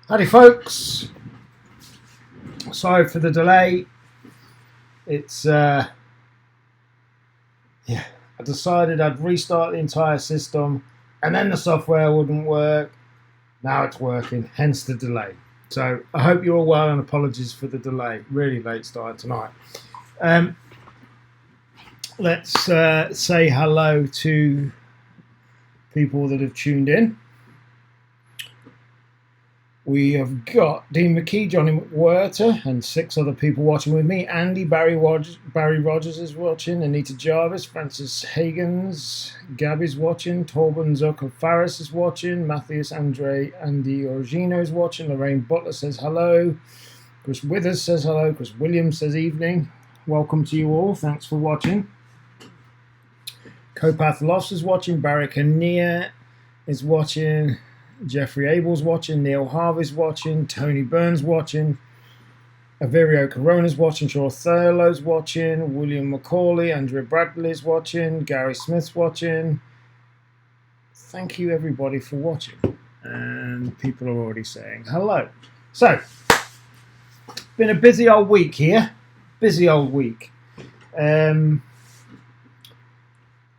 Howdy folks, sorry for the delay. It's I decided I'd restart the entire system and then the software wouldn't work. Now it's working, hence the delay. So I hope you're all well and apologies for the delay. Really late start tonight. Let's say hello to people that have tuned in. We have got Dean McKee, Johnny McWhirter, and 6 other people watching with me. Andy, Barry Rogers is watching. Anita Jarvis, Francis Hagens, Gabby's watching. Torben Zucker Farris is watching. Matthias Andy Orgino is watching. Lorraine Butler says hello. Chris Withers says hello. Chris Williams says evening. Welcome to you all. Thanks for watching. Copath Loss is watching. Barry Kinnear is watching. Jeffrey Abel's watching, Neil Harvey's watching, Tony Burns watching, Avirio Corona's watching, Shaw Thurlow's watching, William McCauley, Andrea Bradley's watching, Gary Smith's watching. Thank you everybody for watching. And people are already saying hello. So, been a busy old week here. Busy old week.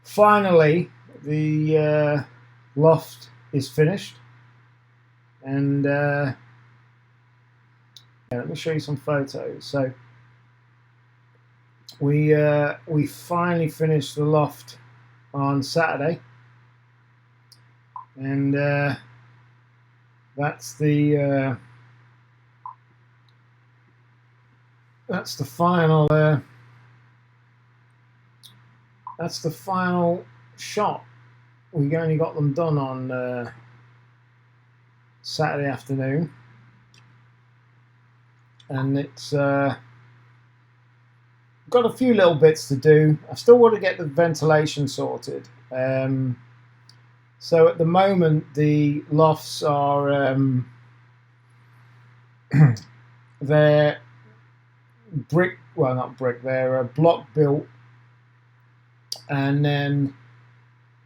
Finally, the loft is finished. And let me show you some photos. So we finally finished the loft on Saturday, and that's the final shot. We only got them done on Saturday afternoon, and it's got a few little bits to do. I still want to get the ventilation sorted. So at the moment the lofts are they're brick, well not brick, they're block built, and then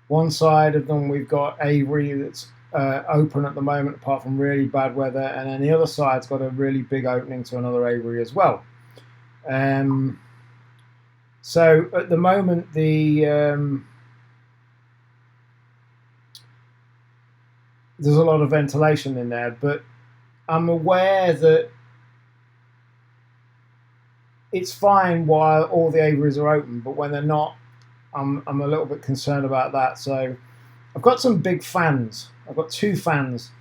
one side of them we've got Avery that's open at the moment apart from really bad weather, and then the other side's got a really big opening to another Avery as well. So at the moment there's a lot of ventilation in there, but I'm aware that it's fine while all the Averys are open, but when they're not, I'm a little bit concerned about that. So I've got some big fans. I've got 2 fans,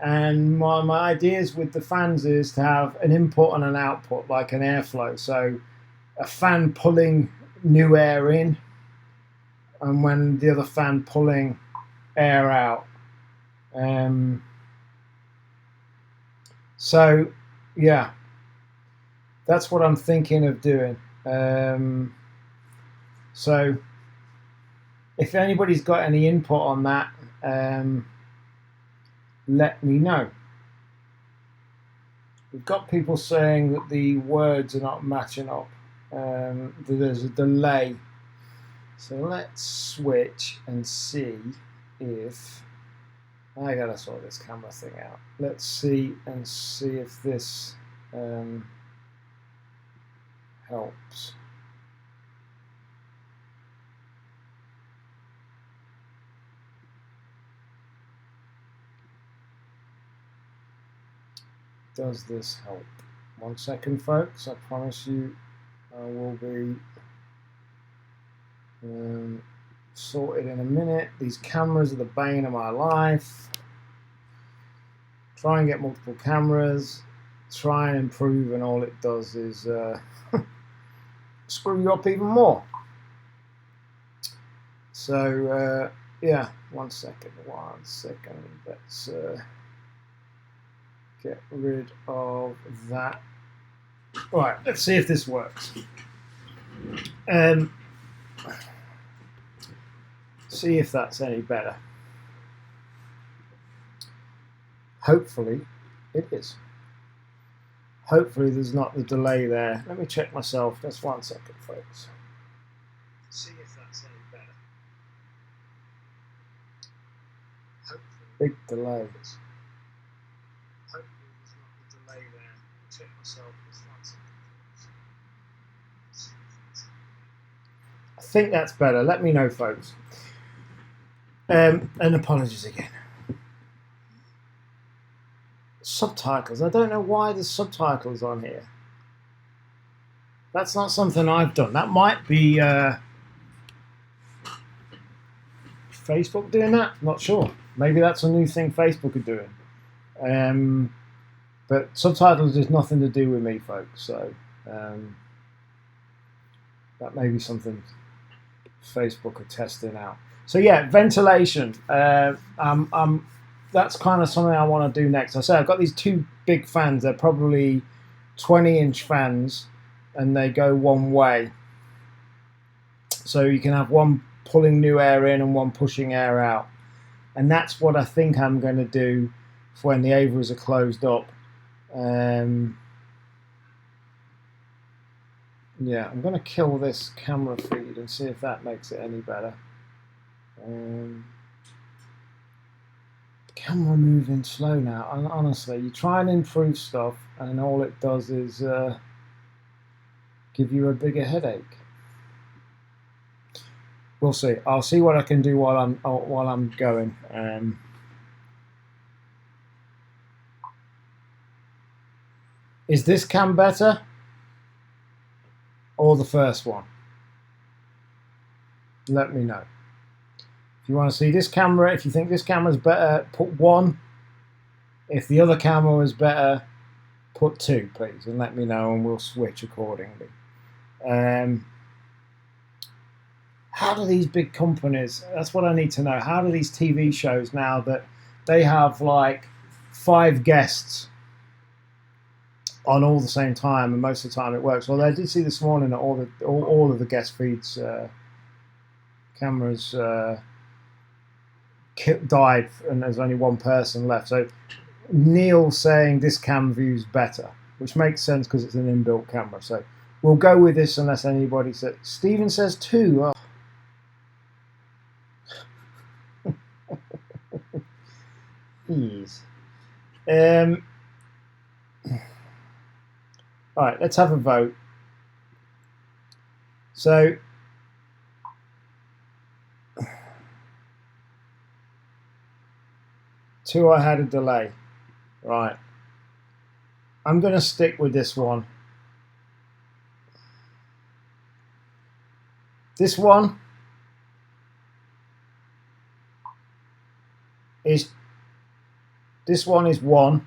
and my ideas with the fans is to have an input and an output, like an airflow. So a fan pulling new air in, and when the other fan pulling air out. So yeah, that's what I'm thinking of doing. So if anybody's got any input on that, let me know. We've got people saying that the words are not matching up. There's a delay. So let's switch and see if I gotta sort this camera thing out. Let's see if this helps. Does this help? 1 second, folks. I promise you I will be sorted in a minute. These cameras are the bane of my life. Try and get multiple cameras, try and improve, and all it does is screw you up even more. So yeah, 1 second. Let's get rid of that. Right, let's see if this works. See if that's any better. Hopefully it is. Hopefully there's not the delay there. Let me check myself. Just 1 second, folks. See if that's any better. Hopefully. Big delay. Hopefully I think that's better. Let me know, folks. And apologies again. Subtitles. I don't know why there's subtitles on here. That's not something I've done. That might be Facebook doing that. Not sure. Maybe that's a new thing Facebook are doing. But subtitles is nothing to do with me, folks. So that may be something Facebook are testing out. So yeah, ventilation. That's kind of something I want to do next. I say I've got these two big fans. They're probably 20-inch fans, and they go one way. So you can have one pulling new air in and one pushing air out. And that's what I think I'm going to do for when the aviaries are closed up. Yeah, I'm going to kill this camera feed and see if that makes it any better. Camera moving slow now. And honestly, you try and improve stuff, and all it does is give you a bigger headache. We'll see. I'll see what I can do while I'm going. Is this cam better, or the first one? Let me know. If you want to see this camera, if you think this camera is better, put 1. If the other camera is better, put 2, please, and let me know, and we'll switch accordingly. How do these big companies, that's what I need to know, how do these TV shows now that they have like 5 guests on all the same time, and most of the time it works? Well, I did see this morning that all of the guest feeds cameras died, and there's only 1 person left. So Neil's saying this cam view's better, which makes sense because it's an inbuilt camera. So we'll go with this unless anybody says. Stephen says 2. Oh. Jeez. All right, let's have a vote. So two, I had a delay. Right. I'm going to stick with this one. This one is 1.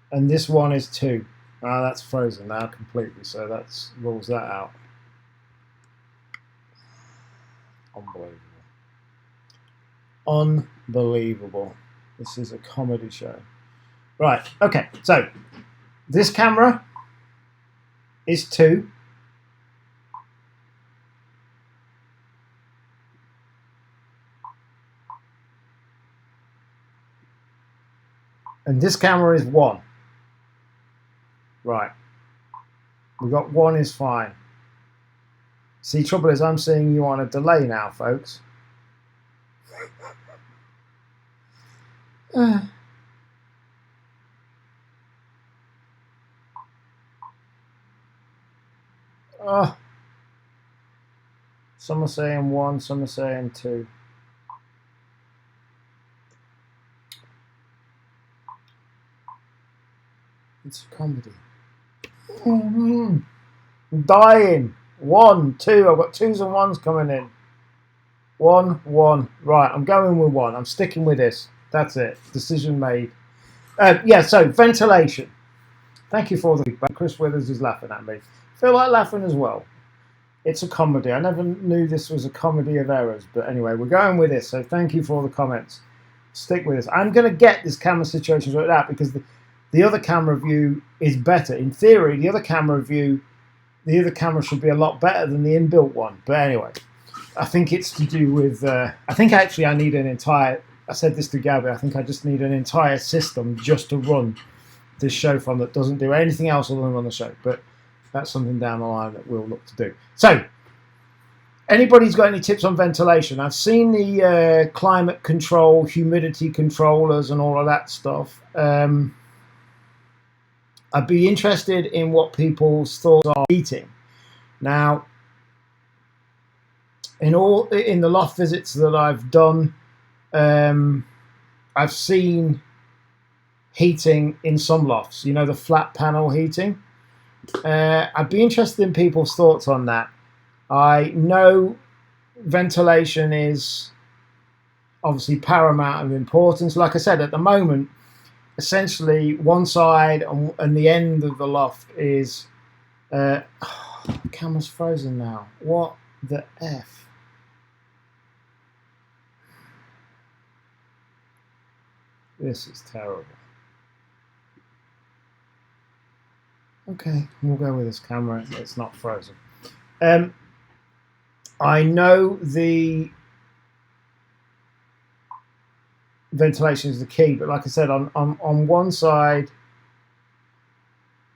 And this one is 2. Ah, that's frozen now completely, so that rules that out. Unbelievable. Unbelievable. This is a comedy show. Right, okay, so this camera is 2. And this camera is 1. Right. We got 1 is fine. See, trouble is I'm seeing you on a delay now, folks. Some are saying 1, some are saying 2. It's a comedy. I'm dying. 1, 2. I've got 2s and 1s coming in. 1, 1. Right, I'm going with 1. I'm sticking with this. That's it. Decision made. Yeah, so ventilation. Thank you for the feedback. Chris Withers is laughing at me. Feel like laughing as well. It's a comedy. I never knew this was a comedy of errors. But anyway, we're going with this. So thank you for the comments. Stick with this. I'm going to get this camera situation like that because the other camera view is better. In theory, the other camera should be a lot better than the inbuilt one. But anyway, I think it's to do with, I think actually I need an entire, I said this to Gabby, I think I just need an entire system just to run this show from that doesn't do anything else other than run the show. But that's something down the line that we'll look to do. So, anybody's got any tips on ventilation? I've seen the climate control, humidity controllers and all of that stuff. I'd be interested in what people's thoughts are on heating. Now, in the loft visits that I've done, I've seen heating in some lofts, you know, the flat panel heating. I'd be interested in people's thoughts on that. I know ventilation is obviously paramount of importance. Like I said, at the moment, essentially one side and the end of the loft is the camera's frozen now. What the F? This is terrible. Okay, we'll go with this camera. It's not frozen. I know the ventilation is the key, but like I said, on one side,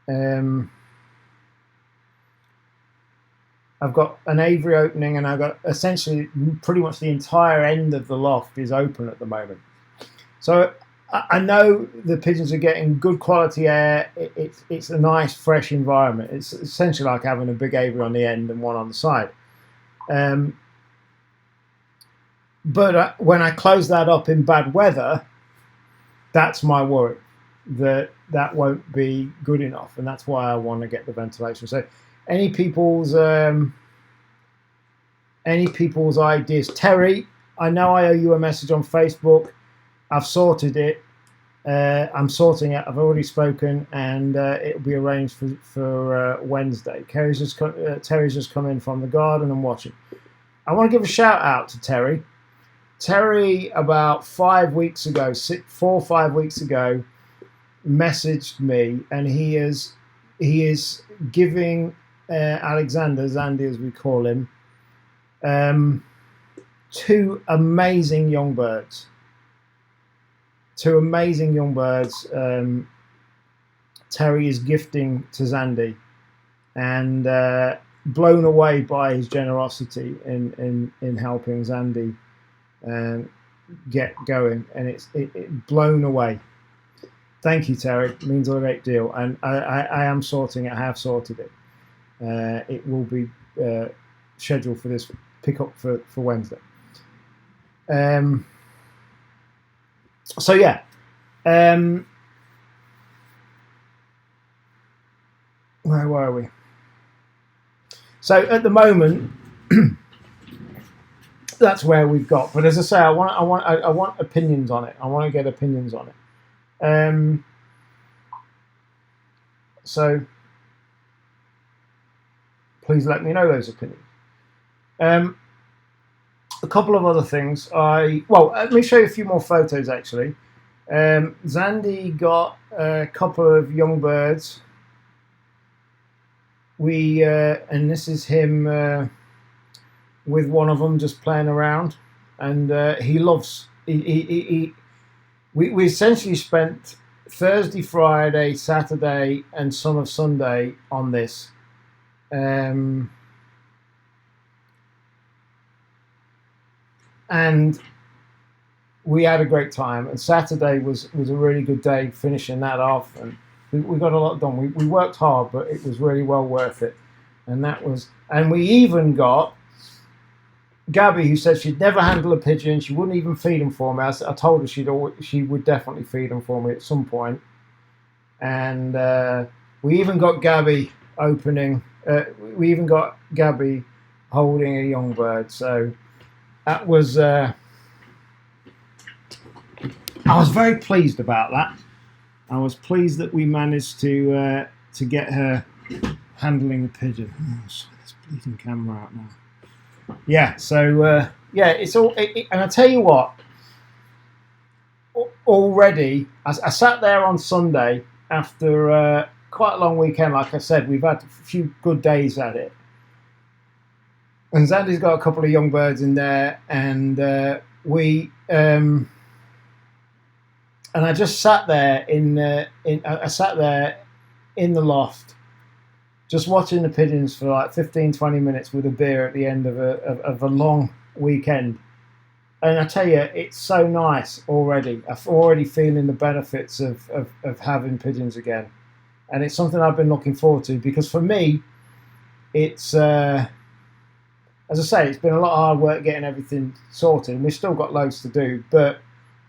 I've got an aviary opening, and I've got essentially pretty much the entire end of the loft is open at the moment. So I know the pigeons are getting good quality air. It's a nice, fresh environment. It's essentially like having a big aviary on the end and one on the side. But when I close that up in bad weather, that's my worry, that won't be good enough, and that's why I want to get the ventilation. So any people's ideas? Terry, I know I owe you a message on Facebook. I've sorted it. I'm sorting it. I've already spoken, and it'll be arranged for Wednesday. Terry's just come in from the garden and watching. I want to give a shout out to Terry. Terry, about 5 weeks ago, 4 or 5 weeks ago, messaged me, and he is giving Alexander, Zandy as we call him, 2 amazing young birds. 2 amazing young birds. Terry is gifting to Zandy, and blown away by his generosity in helping Zandy get going, and it's blown away. Thank you, Terry. It means a great deal, and I am sorting it. I have sorted it. It will be scheduled for this pickup for Wednesday. So yeah, where were we? So at the moment, that's where we've got. But as I say, I want opinions on it. I want to get opinions on it. So please let me know those opinions. A couple of other things. Let me show you a few more photos actually. Zandy got a couple of young birds. And this is him with one of them just playing around, and he loves. We essentially spent Thursday, Friday, Saturday, and some of Sunday on this. And we had a great time, and Saturday was a really good day, finishing that off, and we got a lot done. We worked hard, but it was really well worth it. And we even got Gabby, who said she'd never handle a pigeon, she wouldn't even feed them for me. I told her she would definitely feed them for me at some point. And we even got Gabby holding a young bird. So that was I was very pleased about that. I was pleased that we managed to get her handling a pigeon. Oh, sorry, this bleeding camera out now. Yeah, so it's all. And I tell you what, already I sat there on Sunday after quite a long weekend. Like I said, we've had a few good days at it, and Zandy's got a couple of young birds in there, and and I just sat there in the loft, just watching the pigeons for like 15-20 minutes with a beer at the end of a long weekend. And I tell you, it's so nice already. I'm already feeling the benefits of having pigeons again. And it's something I've been looking forward to, because for me, it's, as I say, it's been a lot of hard work getting everything sorted. And we've still got loads to do, but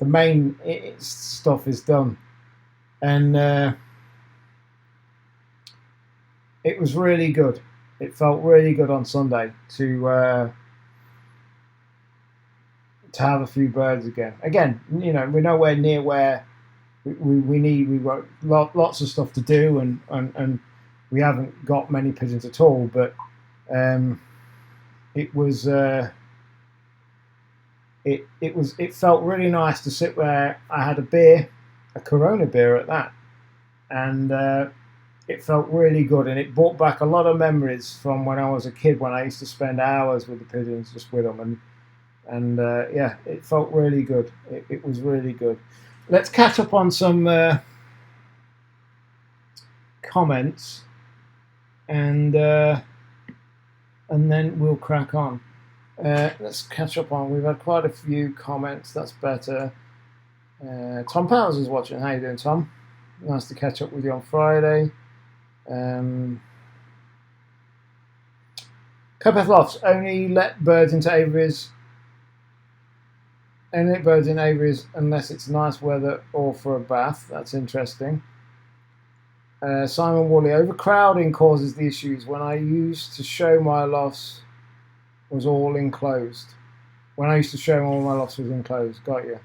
the main stuff is done. And it was really good. It felt really good on Sunday to have a few birds again. Again, you know, we're nowhere near where we need. We've got lots of stuff to do, and we haven't got many pigeons at all. But it was it felt really nice to sit where I had a beer, a Corona beer at that, and it felt really good, and it brought back a lot of memories from when I was a kid, when I used to spend hours with the pigeons, just with them, and yeah, it felt really good. It was really good. Let's catch up on some comments, and then we'll crack on. Let's catch up on. We've had quite a few comments. That's better. Tom Powers is watching. How you doing, Tom? Nice to catch up with you on Friday. Copeth Lofts, only let birds into aviaries. Only let birds in aviaries unless it's nice weather or for a bath. That's interesting. Simon Woolley, overcrowding causes the issues. When I used to show my lofts was all enclosed. When I used to show all my lofts was enclosed. Got you.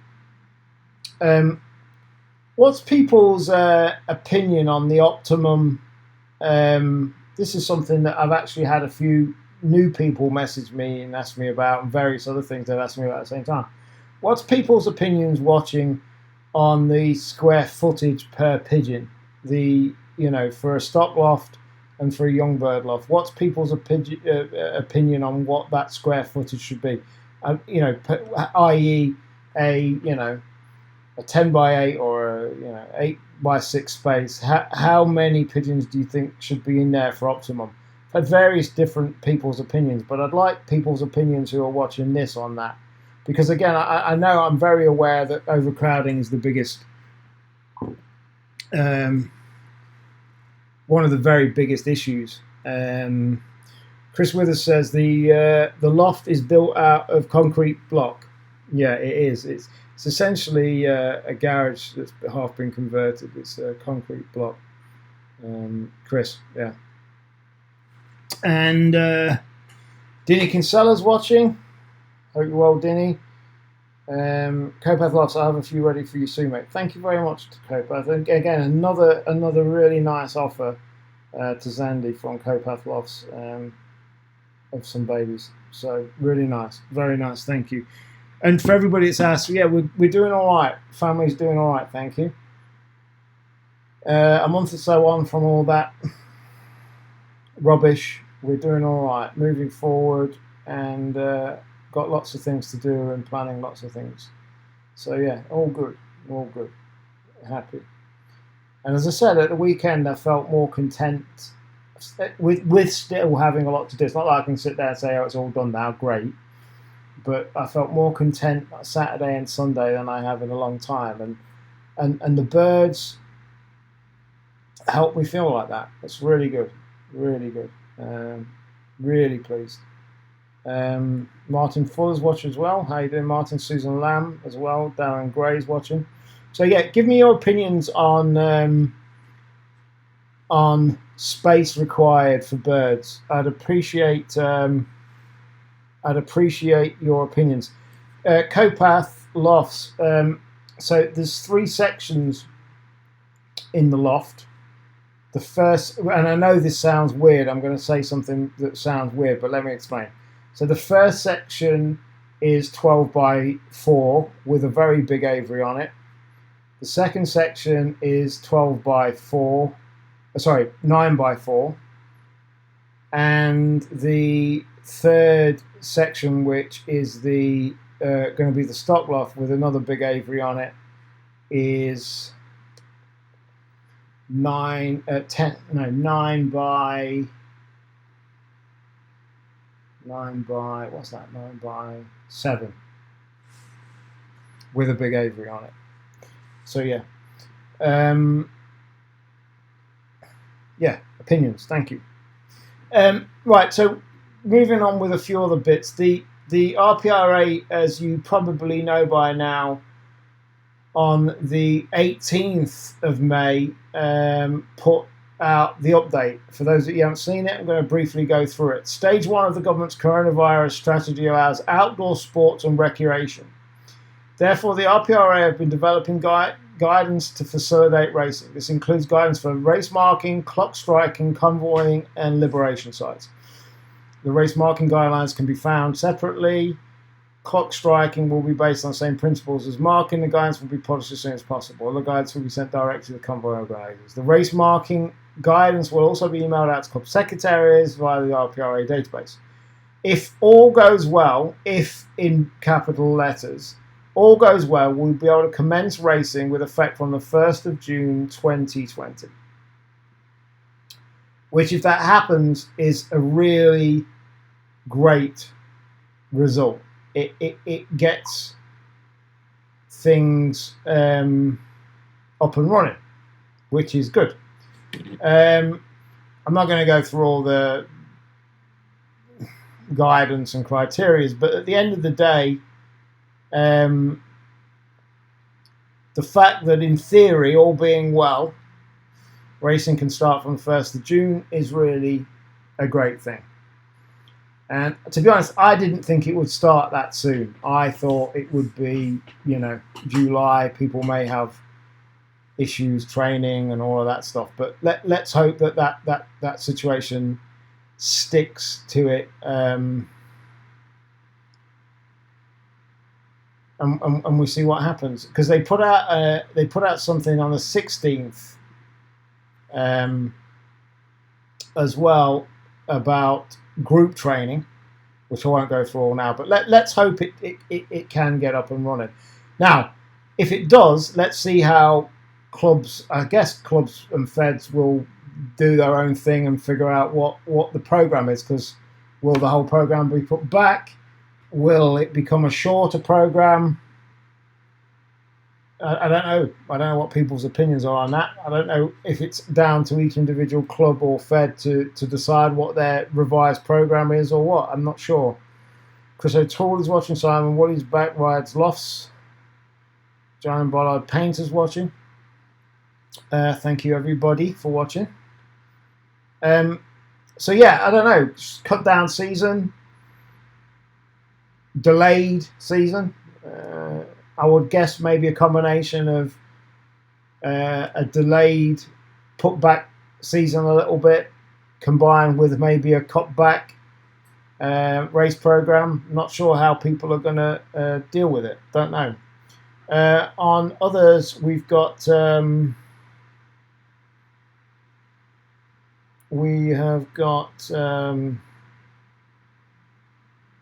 What's people's opinion on the optimum? This is something that I've actually had a few new people message me and ask me about, and various other things they've asked me about at the same time. What's people's opinions watching on the square footage per pigeon? The, you know, for a stock loft and for a young bird loft. What's people's opinion on what that square footage should be? You know, i.e. you know, a 10 by 8 or a 8 by 6 space. How many pigeons do you think should be in there for optimum? I've had various different people's opinions, but I'd like people's opinions who are watching this on that. Because again, I know I'm very aware that overcrowding is the biggest, one of the very biggest issues. Chris Withers says the loft is built out of concrete block. Yeah, it is. It's essentially a garage that's half been converted. It's a concrete block. Chris, yeah. And Dinny Kinsella's watching. Hope you're well, Dinny. Copeth Lofts, I have a few ready for you soon, mate. Thank you very much to Copeth. And again, another really nice offer to Zandy from Copeth Lofts of some babies. So really nice, very nice. Thank you. And for everybody that's asked, yeah, we're doing all right. Family's doing all right. Thank you. A month or so on from all that rubbish, we're doing all right. Moving forward, and got lots of things to do and planning lots of things. So yeah, all good, all good. Happy. And as I said, at the weekend, I felt more content with still having a lot to do. It's not like I can sit there and say, oh, it's all done now, great. But I felt more content Saturday and Sunday than I have in a long time. And the birds helped me feel like that. It's really good, really good. Really pleased. Martin Fuller's watching as well. How you doing, Martin? Susan Lamb as well. Darren Gray's watching. So yeah, give me your opinions on space required for birds. I'd appreciate your opinions. Copeth Lofts. So there's 3 sections in the loft. The first, and I know this sounds weird. I'm going to say something that sounds weird, but let me explain. So the first section is 12 by 4 with a very big aviary on it. The second section is 12 by 4, 9 by 4. And the third section, which is the going to be the stock loft with another big aviary on it, is 9 by what's that? 9 by 7 with a big Avery on it. So yeah, yeah, opinions. Thank you. Right, so moving on with a few other bits. The RPRA, as you probably know by now, on the 18th of May, put out the update. For those of you who haven't seen it, I'm going to briefly go through it. Stage 1 of the government's coronavirus strategy allows outdoor sports and recreation. Therefore, the RPRA have been developing guidance to facilitate racing. This includes guidance for race marking, clock striking, convoying, and liberation sites. The race marking guidelines can be found separately. Clock striking will be based on the same principles as marking. The guidance will be published as soon as possible. The guidance will be sent directly to the convoy organisers. The race marking guidance will also be emailed out to club secretaries via the RPRA database. If all goes well, if in capital letters, all goes well, we'll be able to commence racing with effect from the 1st of June 2020. Which, if that happens, is a really great result. It gets things up and running, which is good. I'm not going to go through all the guidance and criteria, but at the end of the day, the fact that in theory, all being well, racing can start from the 1st of June is really a great thing. And to be honest, I didn't think it would start that soon. I thought it would be, July. People may have issues training and all of that stuff. But let's hope that situation sticks to it. And we see what happens, because they put out something on the 16th as well about group training, which I won't go through all now, but let's hope it can get up and running. Now, if it does, let's see how clubs and feds will do their own thing and figure out what the program is, because will the whole program be put back? Will it become a shorter program? I don't know. I don't know what people's opinions are on that. I don't know if it's down to each individual club or fed to decide what their revised program is or what. I'm not sure. Chris O'Toole is watching. Simon Woody's back. Rides Lofts. John Bollard Painter's watching. Thank you everybody for watching. So yeah, I don't know. Cut down season. Delayed season. I would guess maybe a combination of a delayed, put back season a little bit, combined with maybe a cut back race program. Not sure how people are going to deal with it. Don't know. On others, we've got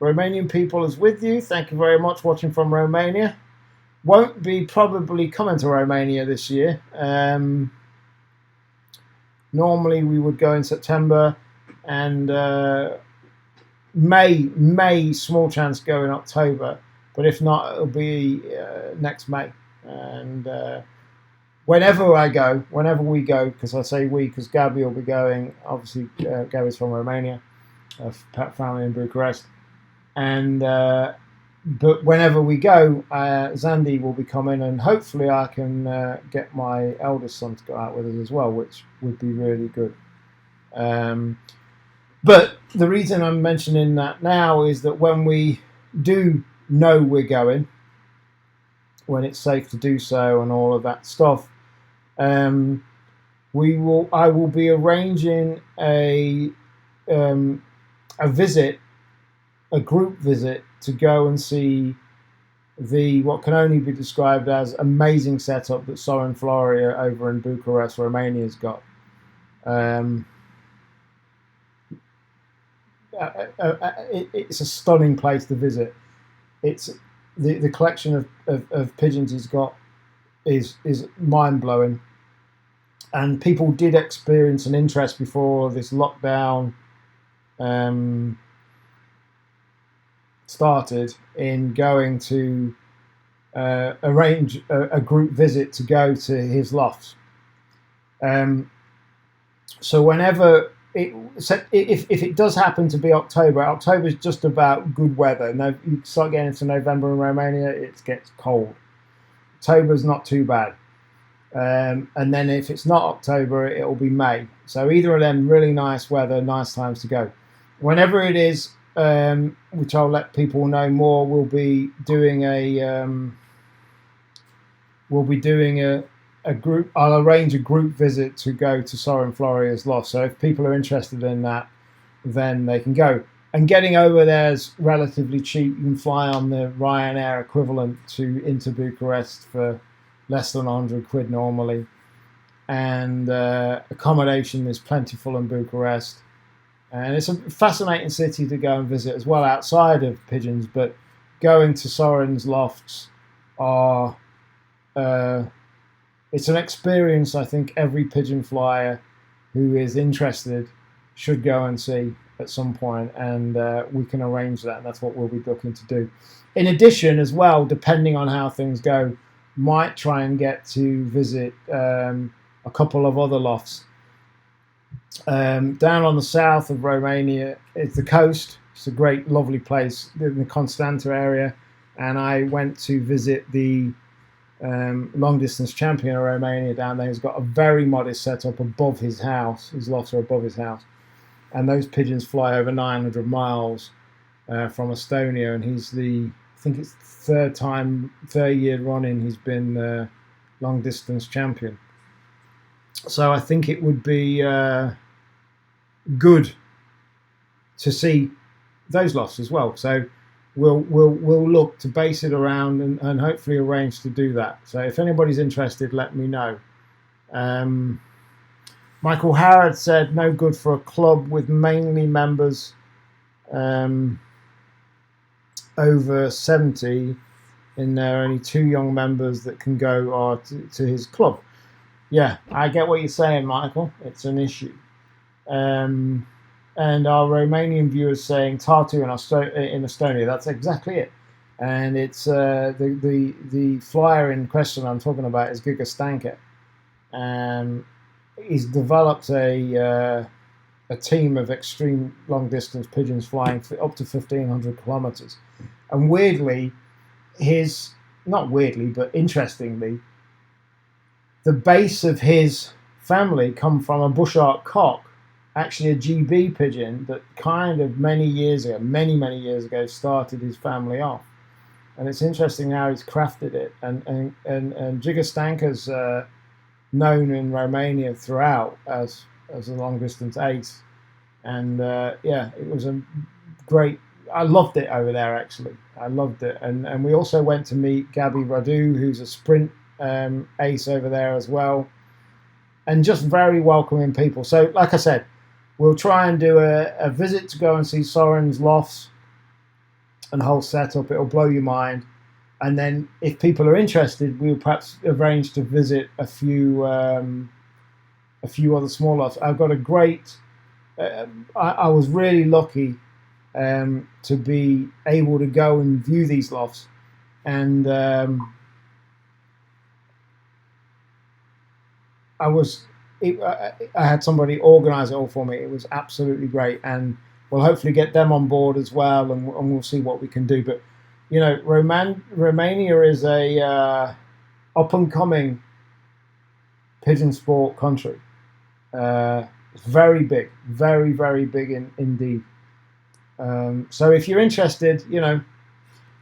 Romanian people is with you. Thank you very much. Watching from Romania. Won't be probably coming to Romania this year. Normally we would go in September, and May small chance go in October, but if not, it'll be next May. And whenever we go, because I say we, because Gabby will be going. Obviously, Gabby's from Romania, family in Bucharest, and. But whenever we go, Zandy will be coming, and hopefully I can get my eldest son to go out with us as well, which would be really good. But the reason I'm mentioning that now is that when we do know we're going, when it's safe to do so and all of that stuff, I will be arranging a visit, a group visit, to go and see what can only be described as amazing setup that Sorin Floria over in Bucharest, Romania, has got. It's a stunning place to visit. It's the collection of pigeons he's got is mind blowing. And people did experience an interest before this lockdown started in going to arrange a group visit to go to his lofts. So whenever if it does happen to be October is just about good weather. No, you start getting into November in Romania, it gets cold. October is not too bad. And then if it's not October, it'll be May. So either of them, really nice weather, nice times to go. Whenever it is, which I'll let people know more, we'll be doing a group. I'll arrange a group visit to go to Soren Floria's loft. So if people are interested in that, then they can go. And getting over there is relatively cheap. You can fly on the Ryanair equivalent into Bucharest for less than 100 quid normally, and accommodation is plentiful in Bucharest, and it's a fascinating city to go and visit as well outside of Pigeons. But going to Soren's lofts are it's an experience I think every pigeon flyer who is interested should go and see at some point, and we can arrange that, and that's what we'll be looking to do. In addition as well, depending on how things go, might try and get to visit a couple of other lofts. Down on the south of Romania is the coast. It's a great, lovely place in the Constanta area. And I went to visit the long-distance champion of Romania down there. He's got a very modest setup above his house. His lofts are above his house. And those pigeons fly over 900 miles from Estonia. And he's I think it's third year running he's been long distance champion. So I think it would be good to see those lofts as well. So we'll look to base it around and hopefully arrange to do that. So if anybody's interested, let me know. Michael Harrod said no good for a club with mainly members over 70, and there are only 2 young members that can go to his club. Yeah, I get what you're saying, Michael. It's an issue. And our Romanian viewers saying Tartu in Estonia. That's exactly it. And it's the flyer in question I'm talking about is Giga Stanka. He's developed a team of extreme long distance pigeons flying for up to 1,500 kilometers. And weirdly, not weirdly, but interestingly, the base of his family come from a Bushart cock, actually a GB pigeon that kind of many years ago, started his family off. And it's interesting how he's crafted it. And Giga Stanka's known in Romania throughout as a long distance ace. And yeah, it was a great. I loved it over there, actually. I loved it. And we also went to meet Gabi Radu, who's a sprint ace over there as well. And just very welcoming people. So, like I said, we'll try and do a visit to go and see Soren's lofts and whole setup. It'll blow your mind. And then if people are interested, we'll perhaps arrange to visit a few other small lofts. I've got a great... I was really lucky to be able to go and view these lofts, and I had somebody organise it all for me. It was absolutely great, and we'll hopefully get them on board as well, and we'll see what we can do. But you know, Romania is a up and coming pigeon sport country. It's very big, very, very big indeed. So if you're interested, you know,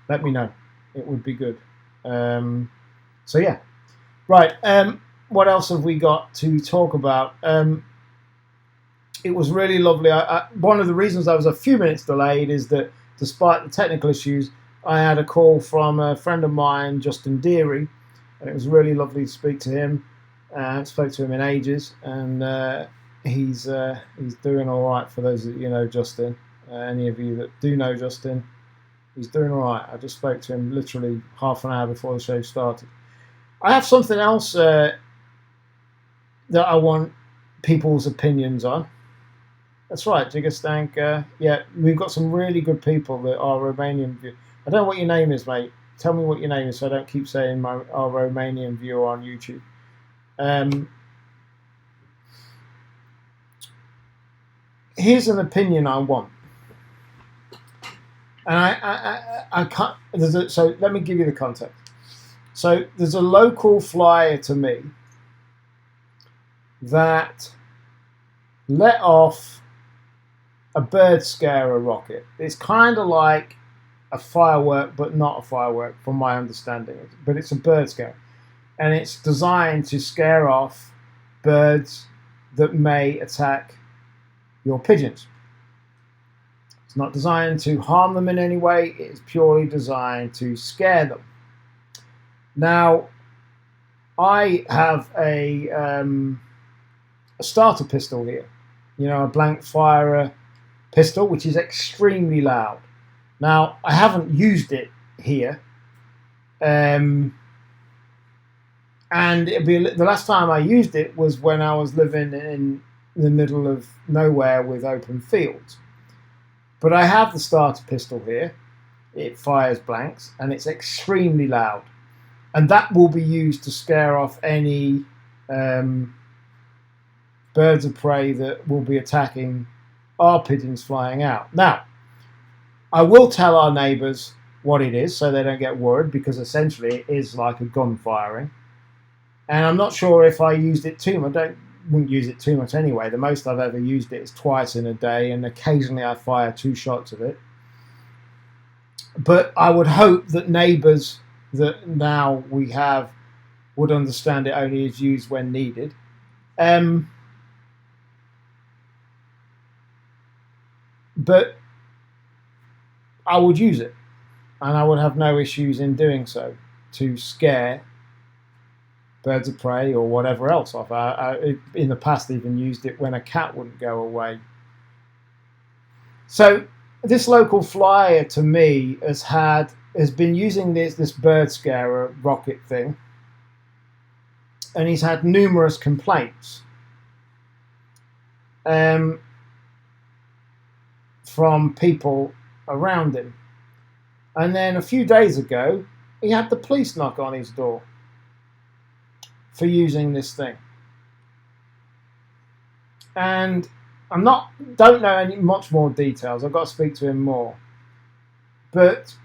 let me know. It would be good. So yeah, right. What else have we got to talk about? It was really lovely. One of the reasons I was a few minutes delayed is that despite the technical issues, I had a call from a friend of mine, Justin Deary, and it was really lovely to speak to him. I haven't spoke to him in ages, and he's doing all right. For those that you know Justin, any of you that do know Justin, he's doing all right. I just spoke to him literally half an hour before the show started. I have something else that I want people's opinions on. That's right, Jigastank. Yeah, we've got some really good people that are Romanian view. I don't know what your name is, mate. Tell me what your name is so I don't keep saying our Romanian viewer on YouTube. Here's an opinion I want. And I can't. So let me give you the context. So there's a local flyer to me that let off a bird scarer rocket. It's kind of like a firework, but not a firework, from my understanding. But it's a bird scarer, and it's designed to scare off birds that may attack your pigeons. It's not designed to harm them in any way. It's purely designed to scare them. Now, I have a starter pistol here, you know, a blank firer pistol, which is extremely loud. Now, I haven't used it here, and it'd be the last time I used it was when I was living in the middle of nowhere with open fields. But I have the starter pistol here. It fires blanks, and it's extremely loud. And that will be used to scare off any birds of prey that will be attacking our pigeons flying out. Now, I will tell our neighbours what it is so they don't get worried, because essentially it is like a gun firing. And I'm not sure if I used it too much. I wouldn't use it too much anyway. The most I've ever used it is twice in a day, and occasionally I fire 2 shots of it. But I would hope that neighbours that now we have would understand it only is used when needed. But I would use it, and I would have no issues in doing so to scare birds of prey or whatever else off. I in the past even used it when a cat wouldn't go away. So this local flyer to me has been using this bird scarer rocket thing, and he's had numerous complaints from people around him. And then a few days ago, he had the police knock on his door for using this thing. And don't know any much more details. I've got to speak to him more. But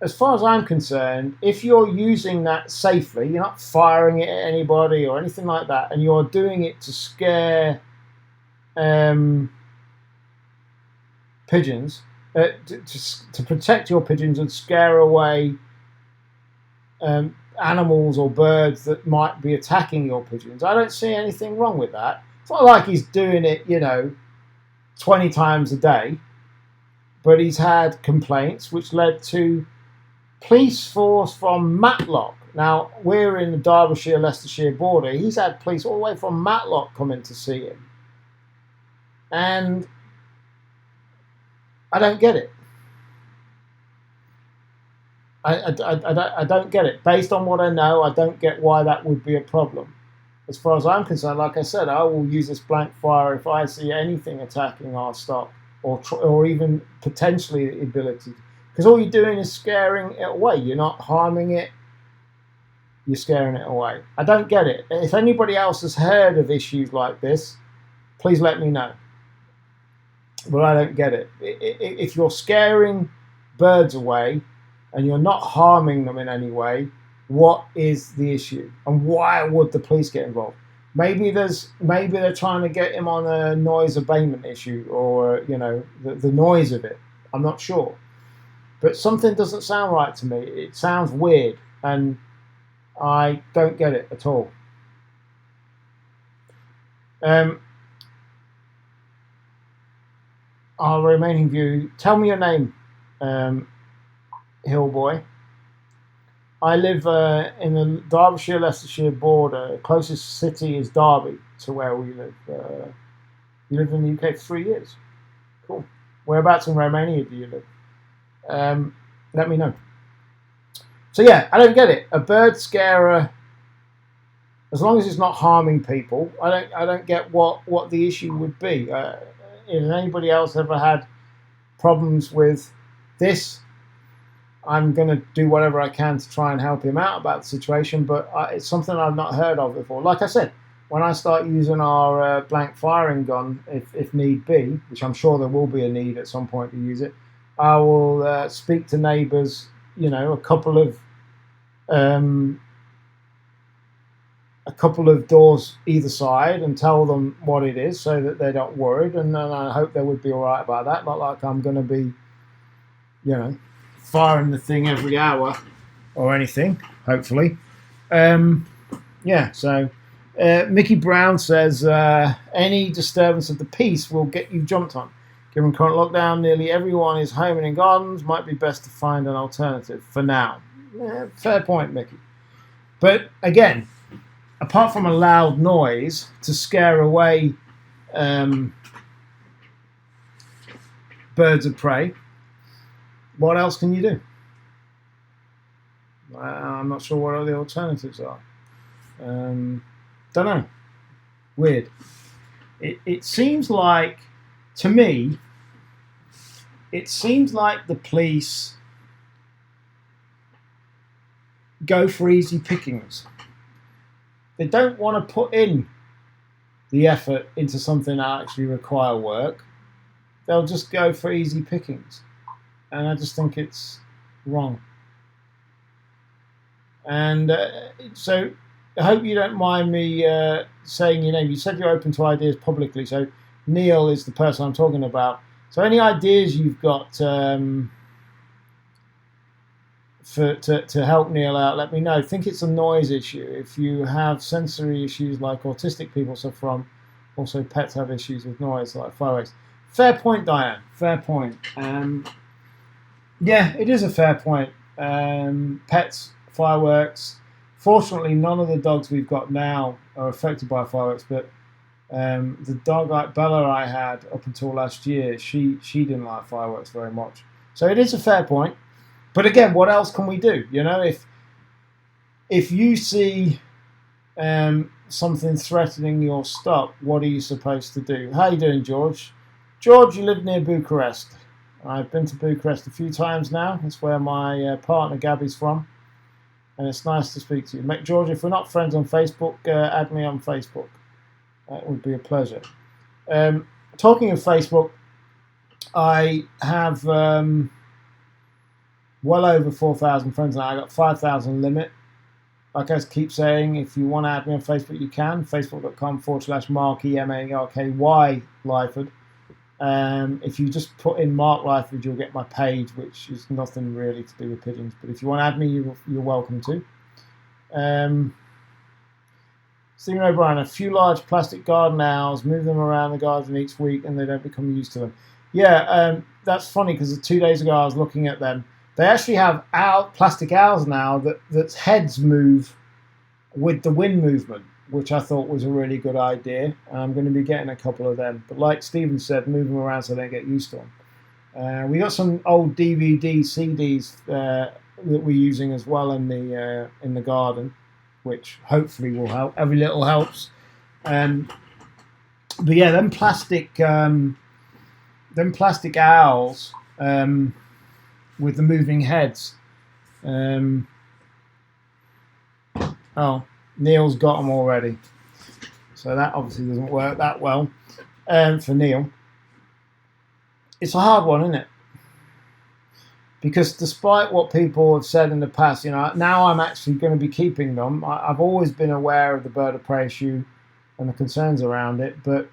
as far as I'm concerned, if you're using that safely, you're not firing it at anybody or anything like that, and you're doing it to scare pigeons, to protect your pigeons and scare away animals or birds that might be attacking your pigeons, I don't see anything wrong with that. It's not like he's doing it, 20 times a day, but he's had complaints which led to police force from Matlock. Now, we're in the Derbyshire-Leicestershire border. He's had police all the way from Matlock coming to see him. And I don't get it. I don't get it. Based on what I know, I don't get why that would be a problem. As far as I'm concerned, like I said, I will use this blank fire if I see anything attacking our stock, or even potentially the ability. Because all you're doing is scaring it away. You're not harming it. You're scaring it away. I don't get it. If anybody else has heard of issues like this, please let me know. But I don't get it. If you're scaring birds away and you're not harming them in any way, what is the issue? And why would the police get involved? Maybe they're trying to get him on a noise abatement issue, or the noise of it. I'm not sure. But something doesn't sound right to me. It sounds weird, and I don't get it at all. Our remaining view. Tell me your name, Hillboy. I live in the Derbyshire-Leicestershire border. Closest city is Derby to where we live. You lived in the UK for 3 years. Cool. Whereabouts in Romania do you live? Let me know. So yeah, I don't get it. A bird scarer as long as it's not harming people, I don't get what the issue would be. Has anybody else ever had problems with this? I'm going to do whatever I can to try and help him out about the situation, but it's something I've not heard of before. Like I said, when I start using our blank firing gun, if need be, which I'm sure there will be a need at some point to use it, I will speak to neighbours, you know, a couple of doors either side, and tell them what it is so that they're not worried, and I hope they would be all right about that. Not like I'm going to be, you know, firing the thing every hour or anything, hopefully. Yeah, so Mickey Brown says, any disturbance of the peace will get you jumped on. Given current lockdown, nearly everyone is home and in gardens. Might be best to find an alternative for now. Fair point, Mickey. But again, apart from a loud noise to scare away birds of prey, what else can you do? I'm not sure what the alternatives are. Don't know. Weird. It seems like, to me, it seems like the police go for easy pickings. They don't want to put in the effort into something that actually require work. They'll just go for easy pickings. And I just think it's wrong. And so I hope you don't mind me saying your name. You said you're open to ideas publicly. So Neil is the person I'm talking about. So any ideas you've got to help Neil out, let me know. I think it's a noise issue. If you have sensory issues like autistic people suffer from, also pets have issues with noise like fireworks. Fair point, Diane. Fair point. Yeah, it is a fair point. Pets, fireworks. Fortunately, none of the dogs we've got now are affected by fireworks, but the dog like Bella I had up until last year, she didn't like fireworks very much. So it is a fair point. But again, what else can we do? You know, if you see something threatening your stock, what are you supposed to do? How you doing, George? George, you live near Bucharest. I've been to Bucharest a few times now. That's where my partner Gabby's from. And it's nice to speak to you. George, if we're not friends on Facebook, add me on Facebook. That would be a pleasure. Talking of Facebook, I have well over 4,000 friends now. I got 5,000 limit. Like I keep saying, if you want to add me on Facebook, you can. Facebook.com/Marky, M-A-R-K-Y, Lyford. If you just put in Mark Lyford, you'll get my page, which is nothing really to do with pigeons. But if you want to add me, you're welcome to. Stephen O'Brien, a few large plastic garden owls, move them around the garden each week and they don't become used to them. Yeah, that's funny because 2 days ago I was looking at them. They actually have plastic owls now that's heads move with the wind movement, which I thought was a really good idea. And I'm going to be getting a couple of them. But like Stephen said, move them around so they don't get used to them. We got some old DVD, CDs that we're using as well in the garden, which hopefully will help. Every little helps. But yeah, them plastic owls with the moving heads. Oh, Neil's got them already, so that obviously doesn't work that well for Neil. It's a hard one, isn't it? Because despite what people have said in the past, you know, now I'm actually going to be keeping them. I've always been aware of the bird of prey issue and the concerns around it, but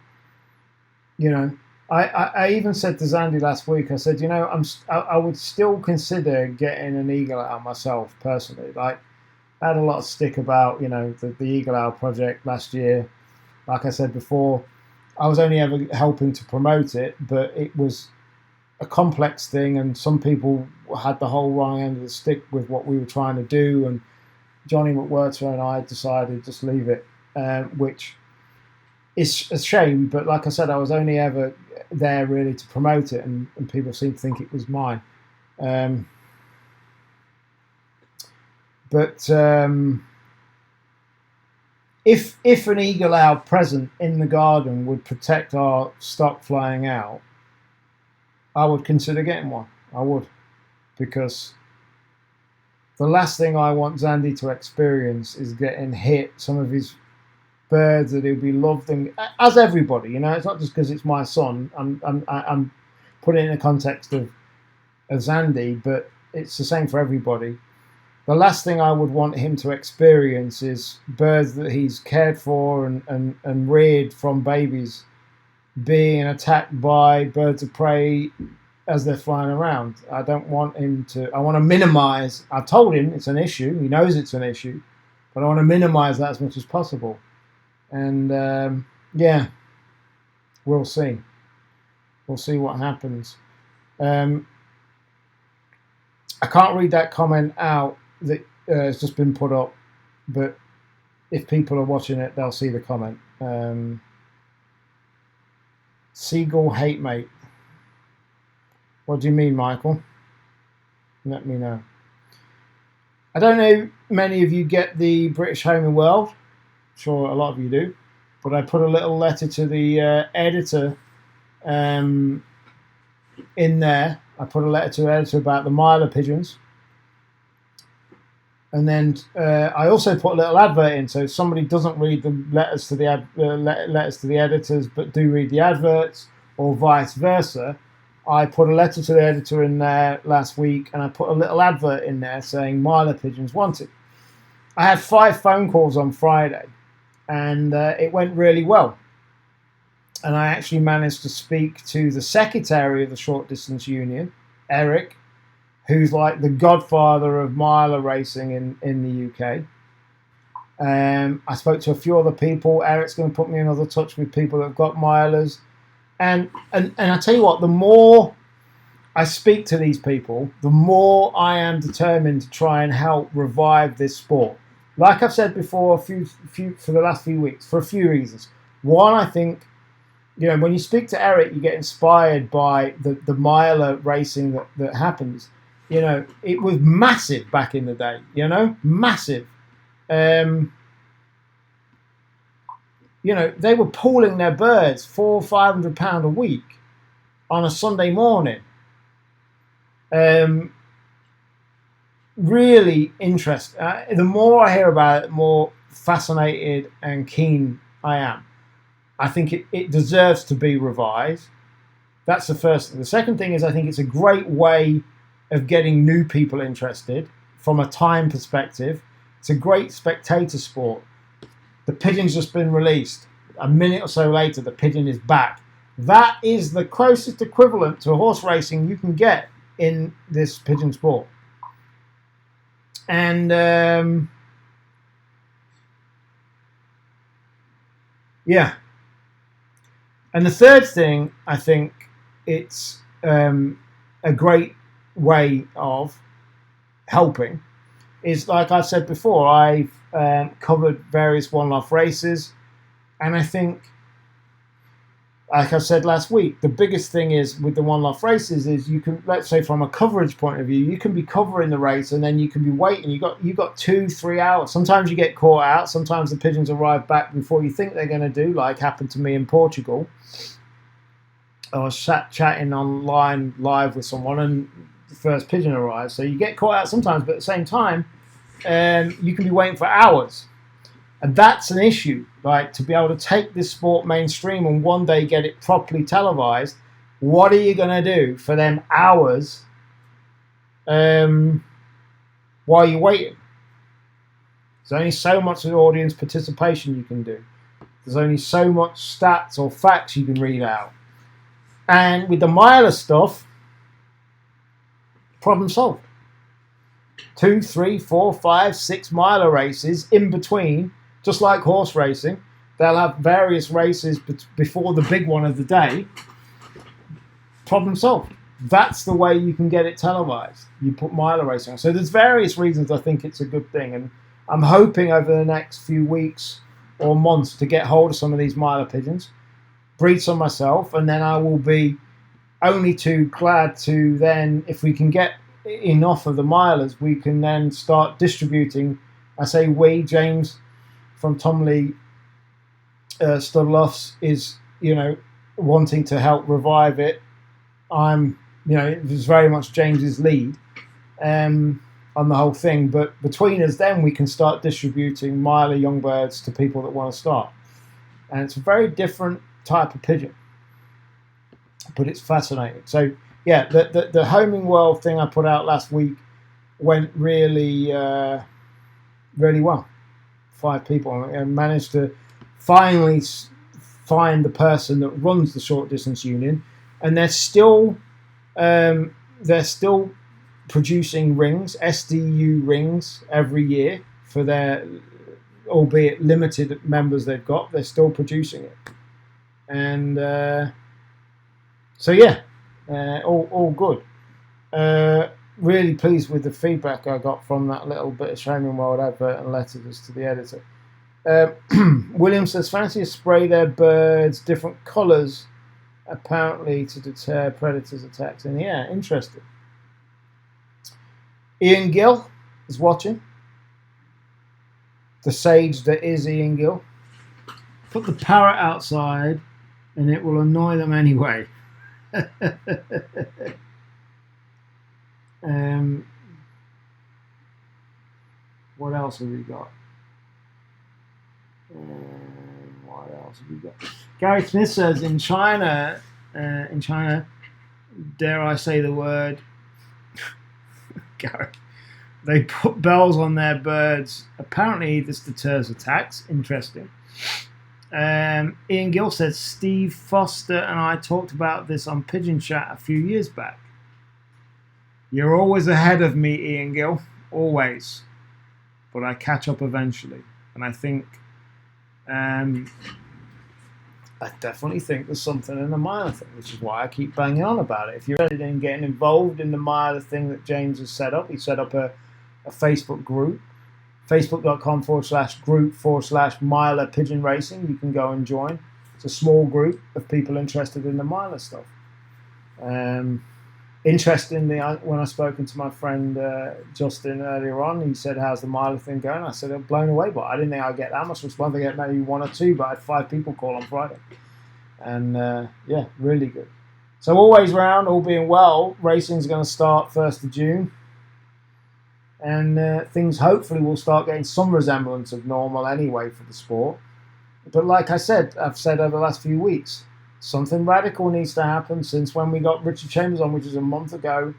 you know, I even said to Zandy last week, I said, you know, I would still consider getting an eagle owl myself personally. Like, I had a lot of stick about, you know, the Eagle Owl project last year. Like I said before, I was only ever helping to promote it, but it was a complex thing, and some people had the whole wrong end of the stick with what we were trying to do. And Johnny McWhirter and I decided just leave it, which is a shame. But like I said, I was only ever there really to promote it, and people seem to think it was mine. But if an eagle owl present in the garden would protect our stock flying out, I would consider getting one. I would, because the last thing I want Zandy to experience is getting hit. Some of his birds that he'll be loved, and as everybody, you know, it's not just because it's my son. I'm putting it in the context of Zandy, but it's the same for everybody. The last thing I would want him to experience is birds that he's cared for and reared from babies being attacked by birds of prey as they're flying around. I don't want him to. I want to minimize. I've told him it's an issue. He knows it's an issue, but I want to minimize that as much as possible. And yeah, we'll see. We'll see what happens. I can't read that comment out that has just been put up, but if people are watching it, they'll see the comment. Seagull hate mate. What do you mean, Michael? Let me know. I don't know many of you get the British Home and World. I'm sure a lot of you do. But I put a little letter to the editor in there. I put a letter to the editor about the Myler pigeons. And then I also put a little advert in, so if somebody doesn't read the letters to the letters to the editors, but do read the adverts, or vice versa, I put a letter to the editor in there last week, and I put a little advert in there saying Myler pigeons wanted. I had 5 phone calls on Friday, and it went really well. And I actually managed to speak to the secretary of the Short Distance Union, Eric, who's like the godfather of Myler racing in the UK. I spoke to a few other people. Eric's going to put me in other touch with people that have got Mylers. And I tell you what, the more I speak to these people, the more I am determined to try and help revive this sport. Like I've said before, for the last few weeks, for a few reasons. One, I think, you know, when you speak to Eric, you get inspired by the Myler racing that happens. You know, it was massive back in the day, you know, massive. You know, they were pooling their birds £400 or £500 a week on a Sunday morning. Really interesting. The more I hear about it, the more fascinated and keen I am. I think it deserves to be revived. That's the first thing. The second thing is I think it's a great way of getting new people interested from a time perspective. It's a great spectator sport. The pigeon's just been released. A minute or so later, the pigeon is back. That is the closest equivalent to horse racing you can get in this pigeon sport. And yeah. And the third thing, I think it's a great way of helping is, like I've said before, I've covered various one-off races, and I think, like I said last week, the biggest thing is with the one-off races is you can, let's say from a coverage point of view, you can be covering the race and then you can be waiting. You got 2-3 hours. Sometimes you get caught out. Sometimes the pigeons arrive back before you think they're going to do, like happened to me in Portugal. I was chatting online live with someone and the first pigeon arrived. So you get caught out sometimes, but at the same time, you can be waiting for hours. And that's an issue, like to be able to take this sport mainstream and one day get it properly televised. What are you going to do for them hours while you're waiting? There's only so much audience participation you can do. There's only so much stats or facts you can read out. And with the Myler stuff, problem solved. 2, 3, 4, 5, 6 Myler races in between, just like horse racing. They'll have various races before the big one of the day. Problem solved. That's the way you can get it televised. You put Myler racing on. So there's various reasons I think it's a good thing. And I'm hoping over the next few weeks or months to get hold of some of these Myler pigeons, breed some myself, and then I will be only too glad to then, if we can get enough of the Mylers, we can then start distributing. I say we, James from Tom Lee Studlofs is, wanting to help revive it. It was very much James's lead on the whole thing. But between us, then we can start distributing miler young birds to people that want to start. And it's a very different type of pigeon, but it's fascinating. So yeah, the homing world thing I put out last week went really, really well. 5 people, and managed to finally find the person that runs the short distance union, and they're still producing rings, SDU rings, every year for their, albeit limited members they've got. They're still producing it, and so yeah, all good. Really pleased with the feedback I got from that little bit of Homing World advert and letters to the editor. William says, fancy to spray their birds different colours, apparently to deter predators' attacks. And yeah, interesting. Ian Gill is watching. The sage that is Ian Gill. Put the parrot outside and it will annoy them anyway. What else have we got? Gary Smith says, in China, dare I say the word, Gary, they put bells on their birds. Apparently this deters attacks. Interesting. Ian Gill says, Steve Foster and I talked about this on Pigeon Chat a few years back. You're always ahead of me, Ian Gill, always. But I catch up eventually. And I think, I definitely think there's something in the miler thing, which is why I keep banging on about it. If you're interested in getting involved in the miler thing that James has set up, he set up a Facebook group, facebook.com/group/miler pigeon racing. You can go and join. It's a small group of people interested in the miler stuff. Interestingly, when I spoken to my friend Justin earlier on, he said, how's the miler thing going? I said, I'm blown away by it. I didn't think I'd get that much response. I get maybe 1 or 2, but I had 5 people call on Friday. And yeah, really good. So always round, all being well, racing's going to start 1st of June. And things hopefully will start getting some resemblance of normal anyway for the sport. But like I've said over the last few weeks, something radical needs to happen. Since when we got Richard Chambers on, which is a month ago,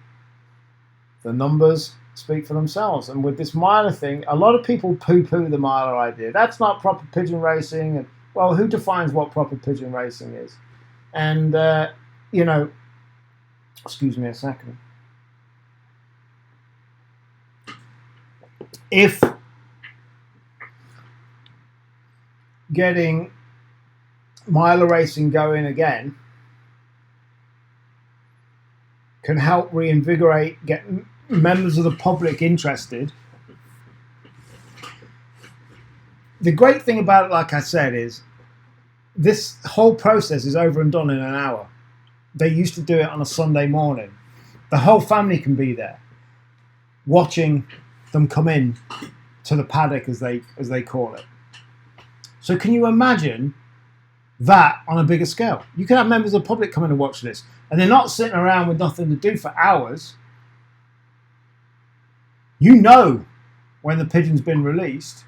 the numbers speak for themselves. And with this miler thing, a lot of people poo-poo the miler idea. That's not proper pigeon racing. And well, who defines what proper pigeon racing is? And, excuse me a second. If getting miler racing going again can help reinvigorate, get members of the public interested. The great thing about it, like I said, is this whole process is over and done in an hour. They used to do it on a Sunday morning. The whole family can be there watching them come in to the paddock, as they call it. So can you imagine that on a bigger scale? You can have members of the public come in and watch this, and they're not sitting around with nothing to do for hours. You know when the pigeon's been released.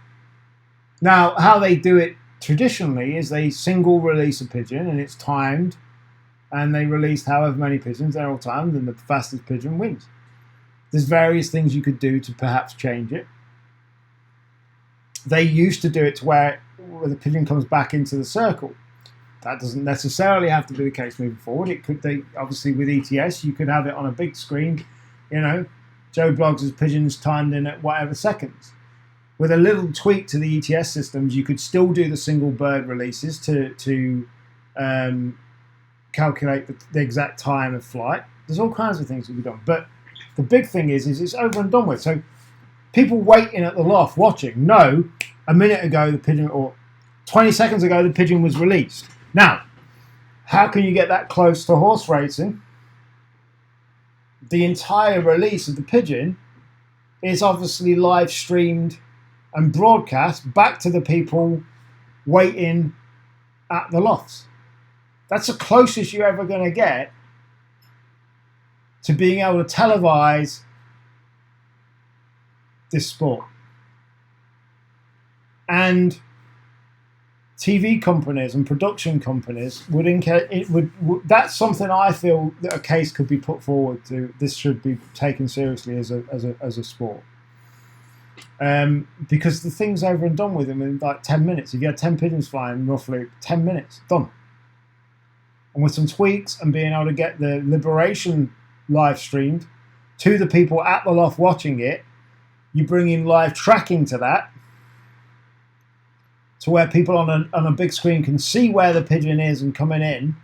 Now, how they do it traditionally is they single release a pigeon, and it's timed, and they release however many pigeons, they're all timed, and the fastest pigeon wins. There's various things you could do to perhaps change it. They used to do it to where the pigeon comes back into the circle. That doesn't necessarily have to be the case moving forward. It could, obviously with ETS, you could have it on a big screen. Joe Bloggs' pigeons timed in at whatever seconds. With a little tweak to the ETS systems, you could still do the single bird releases to calculate the exact time of flight. There's all kinds of things that can be done. But the big thing is it's over and done with. So people waiting at the loft watching know a minute ago the pigeon, or 20 seconds ago the pigeon was released. Now, how can you get that close to horse racing? The entire release of the pigeon is obviously live streamed and broadcast back to the people waiting at the lofts. That's the closest you're ever going to get to being able to televise this sport. And TV companies and production companies that's something I feel that a case could be put forward to. This should be taken seriously as a sport. Because the thing's over and done with them in like 10 minutes. If you had 10 pigeons flying, roughly 10 minutes, done. And with some tweaks and being able to get the liberation live streamed to the people at the loft watching it, you bring in live tracking to that, to where people on a big screen can see where the pigeon is and coming in.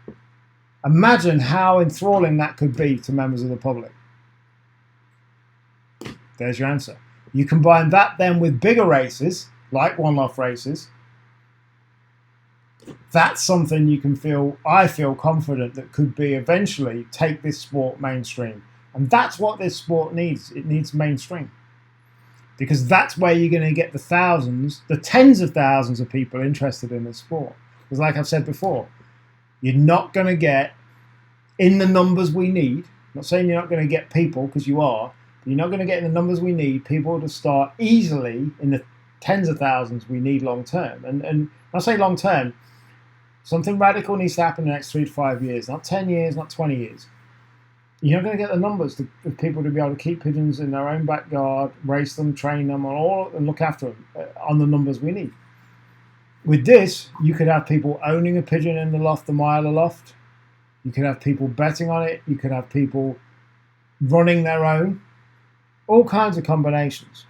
Imagine how enthralling that could be to members of the public. There's your answer. You combine that then with bigger races, like one-off races. That's something you can feel, I feel confident that could be eventually take this sport mainstream. And that's what this sport needs. It needs mainstream. Because that's where you're going to get the thousands, the tens of thousands of people interested in this sport. Because like I've said before, you're not going to get, in the numbers we need, I'm not saying you're not going to get people, because you are, but you're not going to get in the numbers we need, people to start easily in the tens of thousands we need long term. And when I say long term, something radical needs to happen in the next 3 to 5 years, not 10 years, not 20 years. You're not going to get the numbers of people to be able to keep pigeons in their own backyard, race them, train them, and look after them on the numbers we need. With this, you could have people owning a pigeon in the loft, the miler loft. You could have people betting on it. You could have people running their own. All kinds of combinations.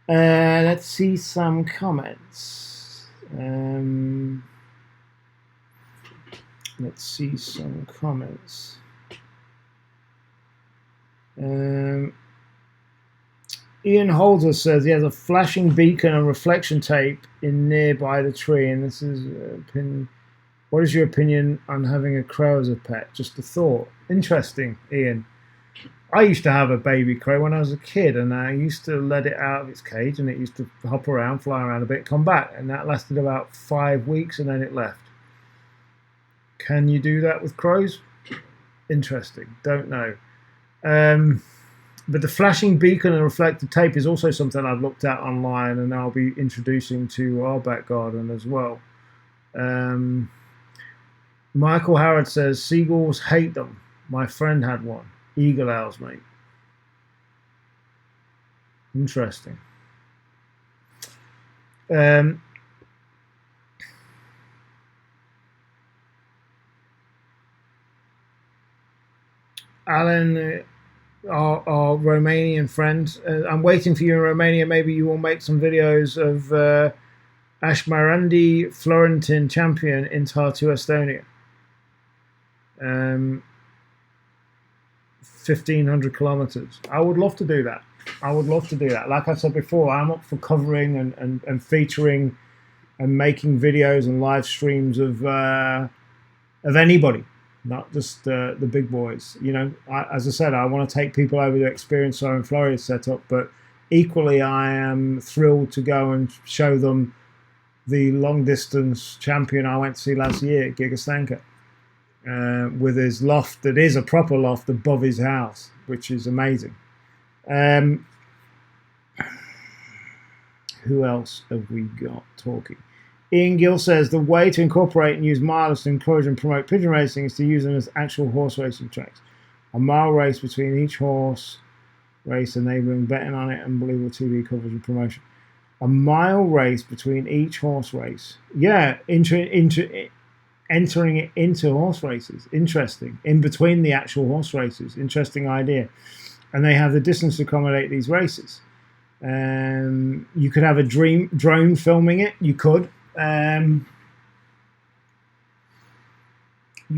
Let's see some comments. Let's see some comments. Ian Holder says he has a flashing beacon and reflection tape in nearby the tree, and this is what is your opinion on having a crow as a pet? Just a thought. Interesting, Ian. I used to have a baby crow when I was a kid, and I used to let it out of its cage, and it used to hop around, fly around a bit, come back, and that lasted about 5 weeks, and then it left. Can you do that with crows? Interesting. Don't know. But the flashing beacon and reflective tape is also something I've looked at online, and I'll be introducing to our back garden as well. Michael Howard says, seagulls hate them. My friend had one. Eagle owls, mate. Interesting. Alan, our Romanian friend, I'm waiting for you in Romania. Maybe you will make some videos of Ashmarandi Florentin champion in Tartu, Estonia. 1,500 kilometers. I would love to do that. I would love to do that. Like I said before, I'm up for covering and featuring and making videos and live streams of anybody, not just the big boys. You know, as I said, I want to take people over to experience our own Florida setup, but equally I am thrilled to go and show them the long distance champion I went to see last year, Giga Stanka. With his loft that is a proper loft above his house, which is amazing. Who else have we got talking? Ian Gill says the way to incorporate and use milers to encourage and promote pigeon racing is to use them as actual horse racing tracks. A mile race between each horse race, enabling betting on it, unbelievable TV coverage and promotion. A mile race between each horse race. Yeah, entering it into horse races. Interesting. In between the actual horse races. Interesting idea. And they have the distance to accommodate these races. You could have a drone filming it. You could. You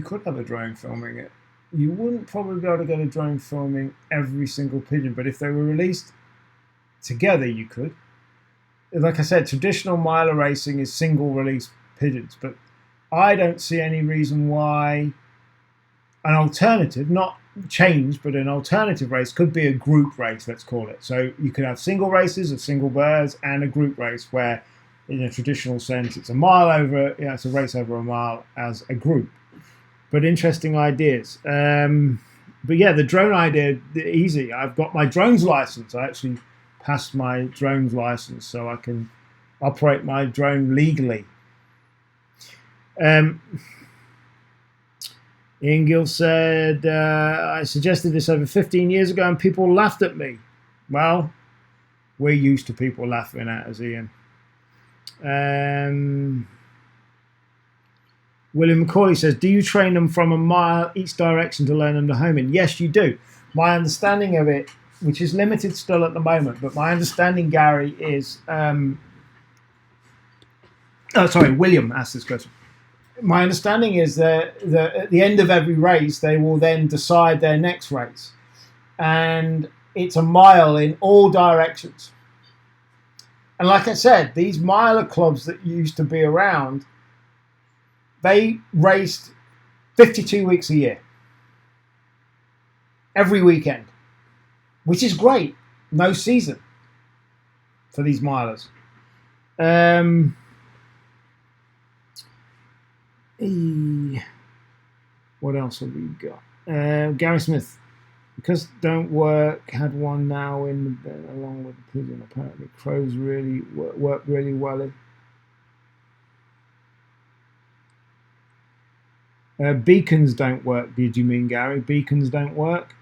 could have a drone filming it. You wouldn't probably be able to get a drone filming every single pigeon, but if they were released together, you could. Like I said, traditional miler racing is single release pigeons, but I don't see any reason why an alternative, not changed, but an alternative race could be a group race, let's call it. So you could have single races of single birds and a group race where, in a traditional sense, it's a mile over, it's a race over a mile as a group. But interesting ideas. But yeah, the drone idea, easy. I've got my drones license. I actually passed my drones license, so I can operate my drone legally. Ian Gill said, I suggested this over 15 years ago and people laughed at me. Well, we're used to people laughing at us, Ian. William McCauley says, do you train them from a mile each direction to learn them to home in? Yes, you do. My understanding of it, which is limited still at the moment, but my understanding, Gary, is... William asked this question. My understanding is that at the end of every race, they will then decide their next race. And it's a mile in all directions. And like I said, these miler clubs that used to be around, they raced 52 weeks a year. Every weekend. Which is great. No season for these milers. What else have we got? Gary Smith, because don't work, had one now in the bed along with the pigeon. Apparently, crows really work really well. Beacons don't work. Did you mean, Gary? Beacons don't work.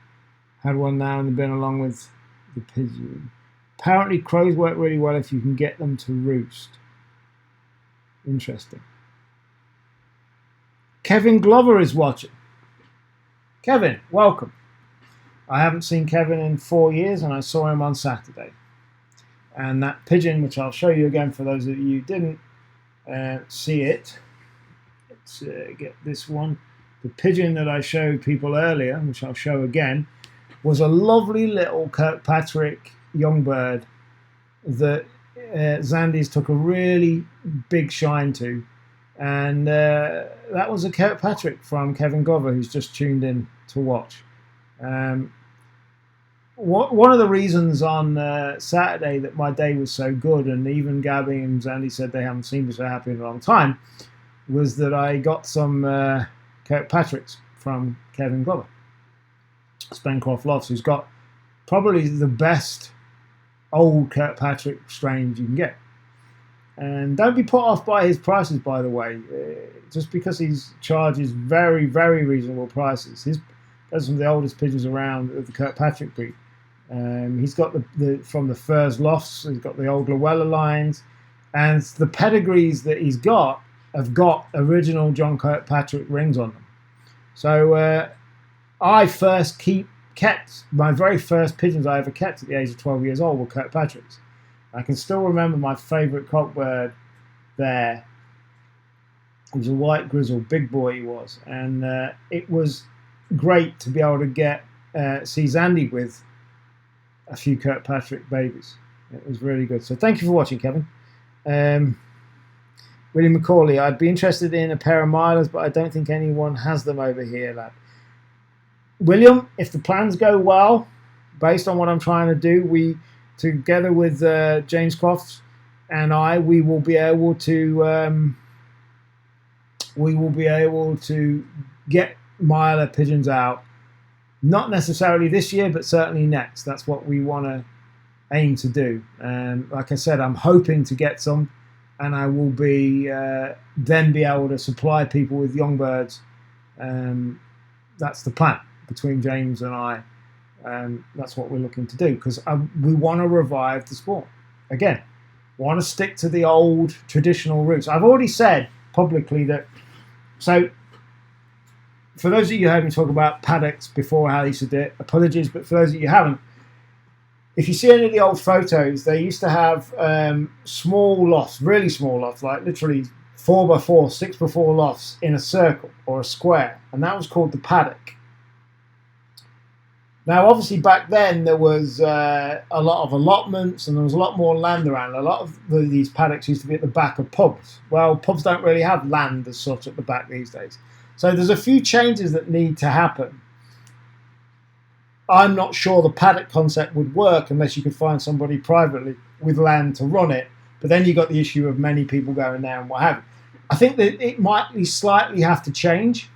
Had one now in the bin along with the pigeon. Apparently, crows work really well if you can get them to roost. Interesting. Kevin Glover is watching. Kevin, welcome. I haven't seen Kevin in 4 years, and I saw him on Saturday. And that pigeon, which I'll show you again for those of you who didn't see it. Let's get this one. The pigeon that I showed people earlier, which I'll show again, was a lovely little Kirkpatrick young bird that Zandy's took a really big shine to. And that was a Kirkpatrick from Kevin Glover, who's just tuned in to watch. One of the reasons on Saturday that my day was so good, and even Gabby and Zandy said they haven't seen me so happy in a long time, was that I got some Kirkpatricks from Kevin Glover. Spencroft Lofts, who's got probably the best old Kirkpatrick strains you can get. And don't be put off by his prices, by the way. Just because he charges very, very reasonable prices. Those are some of the oldest pigeons around of the Kirkpatrick breed. He's got the from the Furs Lofts. He's got the old Llewellyn lines, and the pedigrees that he's got have got original John Kirkpatrick rings on them. So I first kept my very first pigeons I ever kept at the age of 12 years old were Kirkpatricks. I can still remember my favourite cockbird there. He was a white grizzle, big boy he was, and it was great to be able to see Zandy with a few Kirkpatrick babies. It was really good. So thank you for watching, Kevin. William McCauley, I'd be interested in a pair of milers, but I don't think anyone has them over here, lad. William, if the plans go well, based on what I'm trying to do, we, together with James Crofts and we will be able to get miler pigeons out. Not necessarily this year, but certainly next. That's what we want to aim to do. Like I said, I'm hoping to get some, and I will be then be able to supply people with young birds. That's the plan between James and I. That's what we're looking to do, because we want to revive the sport. Again, want to stick to the old traditional roots. I've already said publicly that, so for those of you who heard me talk about paddocks before, how they used to do it, apologies, but for those of you who haven't, if you see any of the old photos, they used to have small lofts, really small lofts, like literally 4x4, 6x4 lofts in a circle or a square, and that was called the paddock. Now, obviously, back then there was a lot of allotments and there was a lot more land around. A lot of these paddocks used to be at the back of pubs. Well, pubs don't really have land as such at the back these days. So there's a few changes that need to happen. I'm not sure the paddock concept would work unless you could find somebody privately with land to run it. But then you got the issue of many people going there and what have you. I think that it might slightly have to change,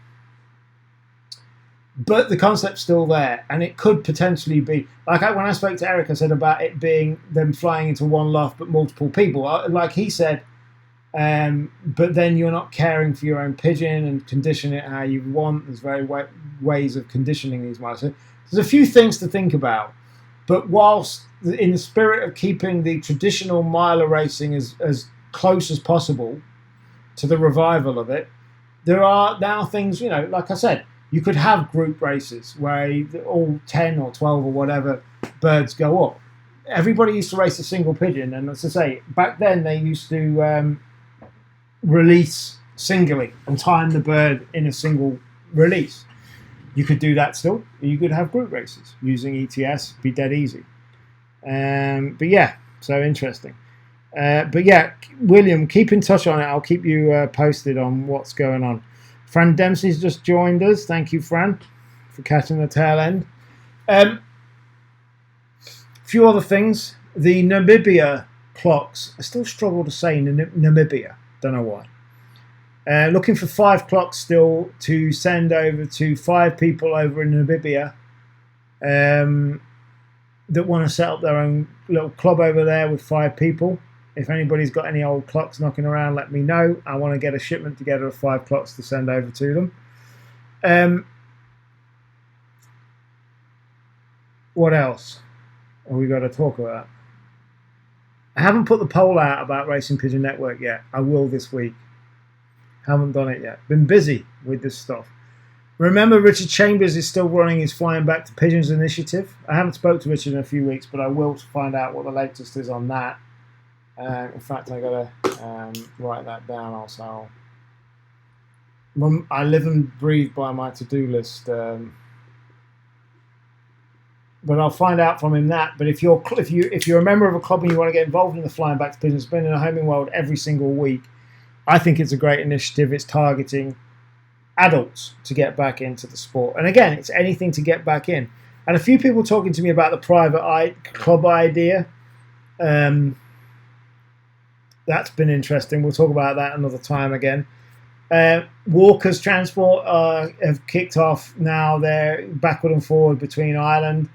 but the concept's still there, and it could potentially be like when I spoke to Eric, I said about it being them flying into one loft but multiple people. Like he said, but then you're not caring for your own pigeon and condition it how you want. There's ways of conditioning these mice. So there's a few things to think about, but whilst in the spirit of keeping the traditional miler racing as close as possible to the revival of it, there are now things, like I said, you could have group races where all 10 or 12 or whatever birds go up. Everybody used to race a single pigeon, and as I say, back then they used to release singly and time the bird in a single release. You could do that still. You could have group races using ETS, be dead easy. But yeah, so interesting. But yeah, William, keep in touch on it. I'll keep you posted on what's going on. Fran Dempsey's just joined us. Thank you, Fran, for catching the tail end. A few other things. The Namibia clocks. I still struggle to say Namibia. Don't know why. Looking for 5 clocks still to send over to 5 people over in Namibia that want to set up their own little club over there with 5 people. If anybody's got any old clocks knocking around, let me know. I want to get a shipment together of 5 clocks to send over to them. What else have we got to talk about? I haven't put the poll out about Racing Pigeon Network yet. I will this week. Haven't done it yet. Been busy with this stuff. Remember, Richard Chambers is still running his Flying Back to Pigeons initiative. I haven't spoke to Richard in a few weeks, but I will find out what the latest is on that. In fact, I got to write that down also. I live and breathe by my to-do list. But I'll find out from him that. But if you're a member of a club and you want to get involved in the Flying Back to Pigeons, spending a homing world every single week, I think it's a great initiative. It's targeting adults to get back into the sport. And again, it's anything to get back in. And a few people talking to me about the private club idea. That's been interesting. We'll talk about that another time again. Walkers Transport have kicked off now. They're backward and forward between Ireland.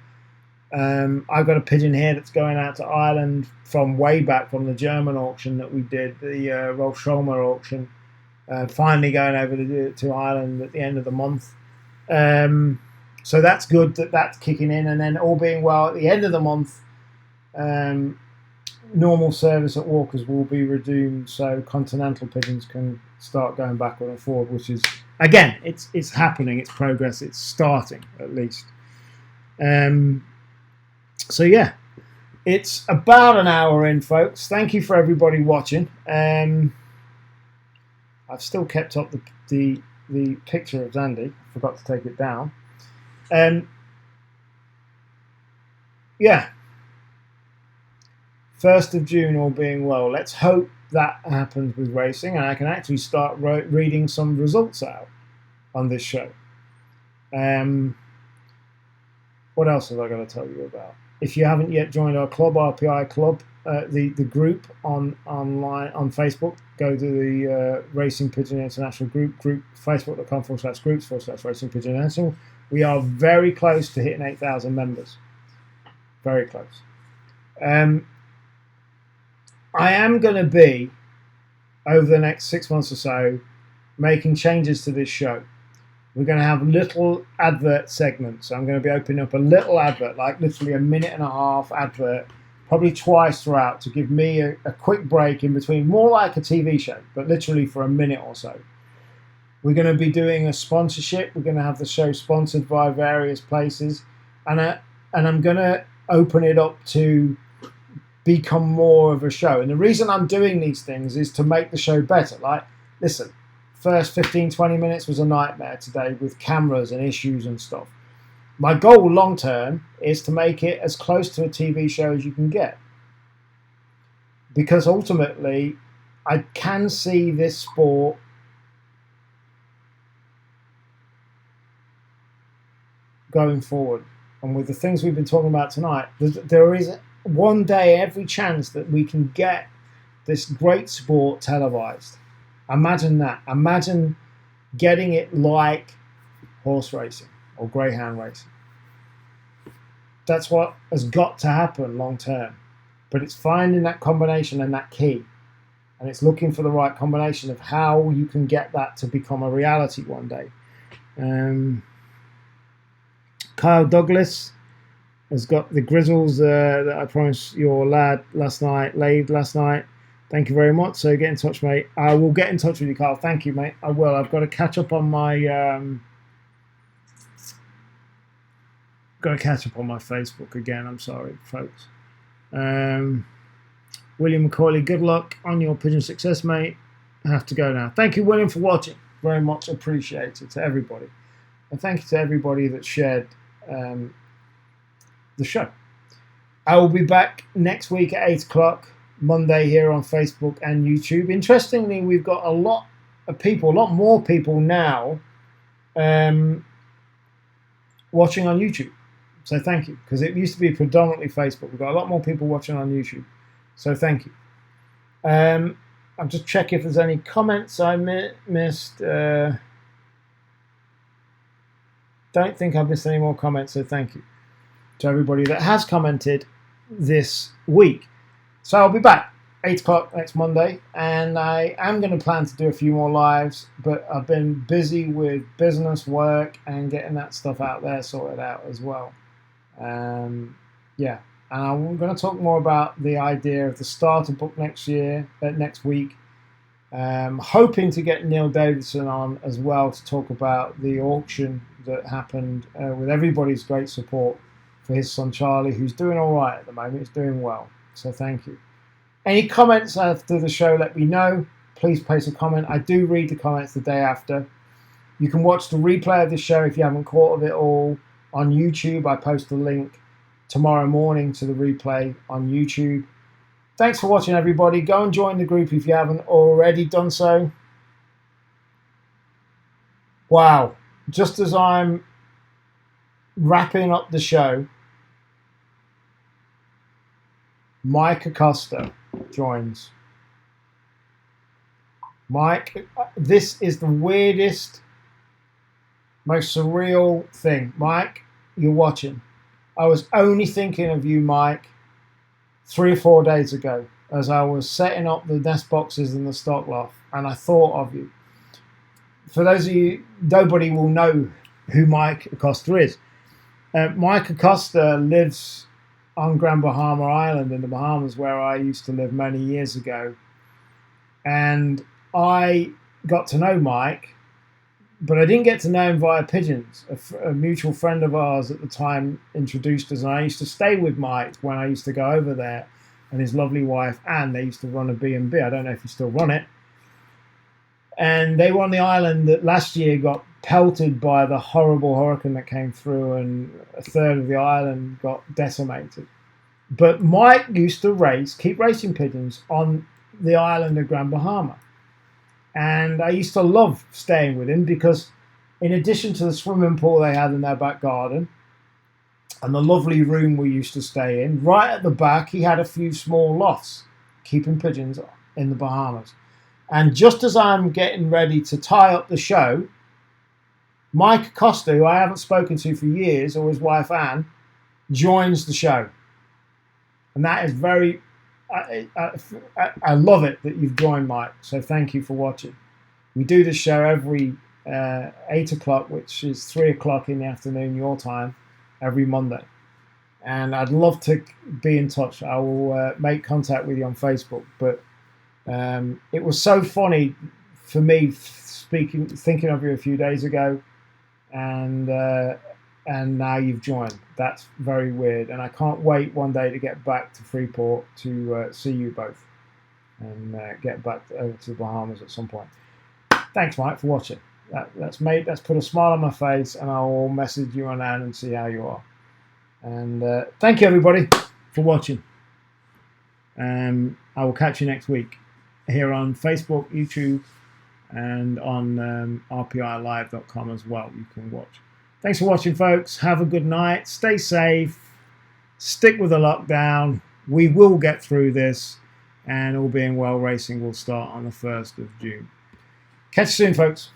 I've got a pigeon here that's going out to Ireland from way back from the German auction that we did, the Rolf Schomer auction. Finally going over to Ireland at the end of the month. So that's good that's kicking in. And then all being well, at the end of the month, normal service at Walkers will be resumed, so continental pigeons can start going backward and forward, which is, again, it's happening, it's progress, it's starting at least. So yeah, it's about an hour in, folks. Thank you for everybody watching. I've still kept up the picture of Zandy. I forgot to take it down. Yeah. 1st of June, all being well. Let's hope that happens with racing, and I can actually start reading some results out on this show. What else have I got to tell you about? If you haven't yet joined our club, RPI Club, the group online on Facebook, go to the Racing Pigeon International group facebook.com/groups/Racing Pigeon International. We are very close to hitting 8,000 members. Very close. I am going to be, over the next 6 months or so, making changes to this show. We're going to have little advert segments. So I'm going to be opening up a little advert, like literally a 1.5-minute advert, probably twice throughout, to give me a quick break in between, more like a TV show, but literally for a minute or so. We're going to be doing a sponsorship. We're going to have the show sponsored by various places. And I'm going to open it up to become more of a show. And the reason I'm doing these things is to make the show better. Like, listen, first 15-20 minutes was a nightmare today with cameras and issues and stuff. My goal long term is to make it as close to a TV show as you can get, because ultimately I can see this sport going forward. and with the things we've been talking about tonight, there is one day every chance that we can get this great sport televised. Imagine that. Imagine getting it like horse racing or greyhound racing. That's what has got to happen long term. But it's finding that combination and that key. And it's looking for the right combination of how you can get that to become a reality one day. Kyle Douglas has got the grizzles that I promised your lad last night, laid last night. Thank you very much. So get in touch, mate. I will get in touch with you, Kyle. Thank you, mate. I will. I've got to catch up on my Facebook again. I'm sorry, folks. William McCauley, good luck on your pigeon success, mate. I have to go now. Thank you, William, for watching. Very much appreciated to everybody. And thank you to everybody that shared the show. I will be back next week at 8 o'clock, Monday, here on Facebook and YouTube. Interestingly, we've got a lot more people now watching on YouTube. So thank you, because it used to be predominantly Facebook. We've got a lot more people watching on YouTube. So thank you. I'll just check if there's any comments I missed. Don't think I've missed any more comments, so thank you to everybody that has commented this week. So I'll be back 8 o'clock next Monday, and I am going to plan to do a few more lives, but I've been busy with business, work, and getting that stuff out there sorted out as well. Yeah, and I'm going to talk more about the idea of the starter book next week. Hoping to get Neil Davidson on as well to talk about the auction that happened with everybody's great support for his son Charlie, who's doing all right at the moment. He's doing well. So thank you. Any comments after the show, let me know. Please place a comment. I do read the comments the day after. You can watch the replay of the show if you haven't caught of it all on YouTube. I post a link tomorrow morning to the replay on YouTube. Thanks for watching, everybody. Go and join the group if you haven't already done so. Wow. Just as I'm wrapping up the show, Mike Acosta joins. Mike, this is the weirdest, most surreal thing. Mike, you're watching. I was only thinking of you, Mike, 3 or 4 days ago as I was setting up the nest boxes in the stock loft, and I thought of you. For those of you, nobody will know who Mike Acosta is. Mike Acosta lives on Grand Bahama Island in the Bahamas, where I used to live many years ago. And I got to know Mike, but I didn't get to know him via pigeons. A mutual friend of ours at the time introduced us, and I used to stay with Mike when I used to go over there, and his lovely wife Anne. They used to run a B&B. I don't know if you still run it. And they were on the island that last year got pelted by the horrible hurricane that came through, and a third of the island got decimated. But Mike used to keep racing pigeons on the island of Grand Bahama. And I used to love staying with him because in addition to the swimming pool they had in their back garden and the lovely room we used to stay in, right at the back he had a few small lofts keeping pigeons in the Bahamas. And just as I'm getting ready to tie up the show, Mike Acosta, who I haven't spoken to for years, or his wife Anne, joins the show. And that is very... I love it that you've joined, Mike. So thank you for watching. We do this show every 8 o'clock, which is 3 o'clock in the afternoon, your time, every Monday. And I'd love to be in touch. I will make contact with you on Facebook. But it was so funny for me thinking of you a few days ago, and now you've joined. That's very weird, and I can't wait one day to get back to Freeport to see you both and get back over to the Bahamas at some point. Thanks, Mike, for watching. That's put a smile on my face, and I will message you on Anne and see how you are. And thank you, everybody, for watching. I will catch you next week here on Facebook, YouTube, and on RPILive.com as well. You can watch. Thanks for watching, folks. Have a good night. Stay safe. Stick with the lockdown. We will get through this, and all being well, racing will start on the 1st of June. Catch you soon, folks.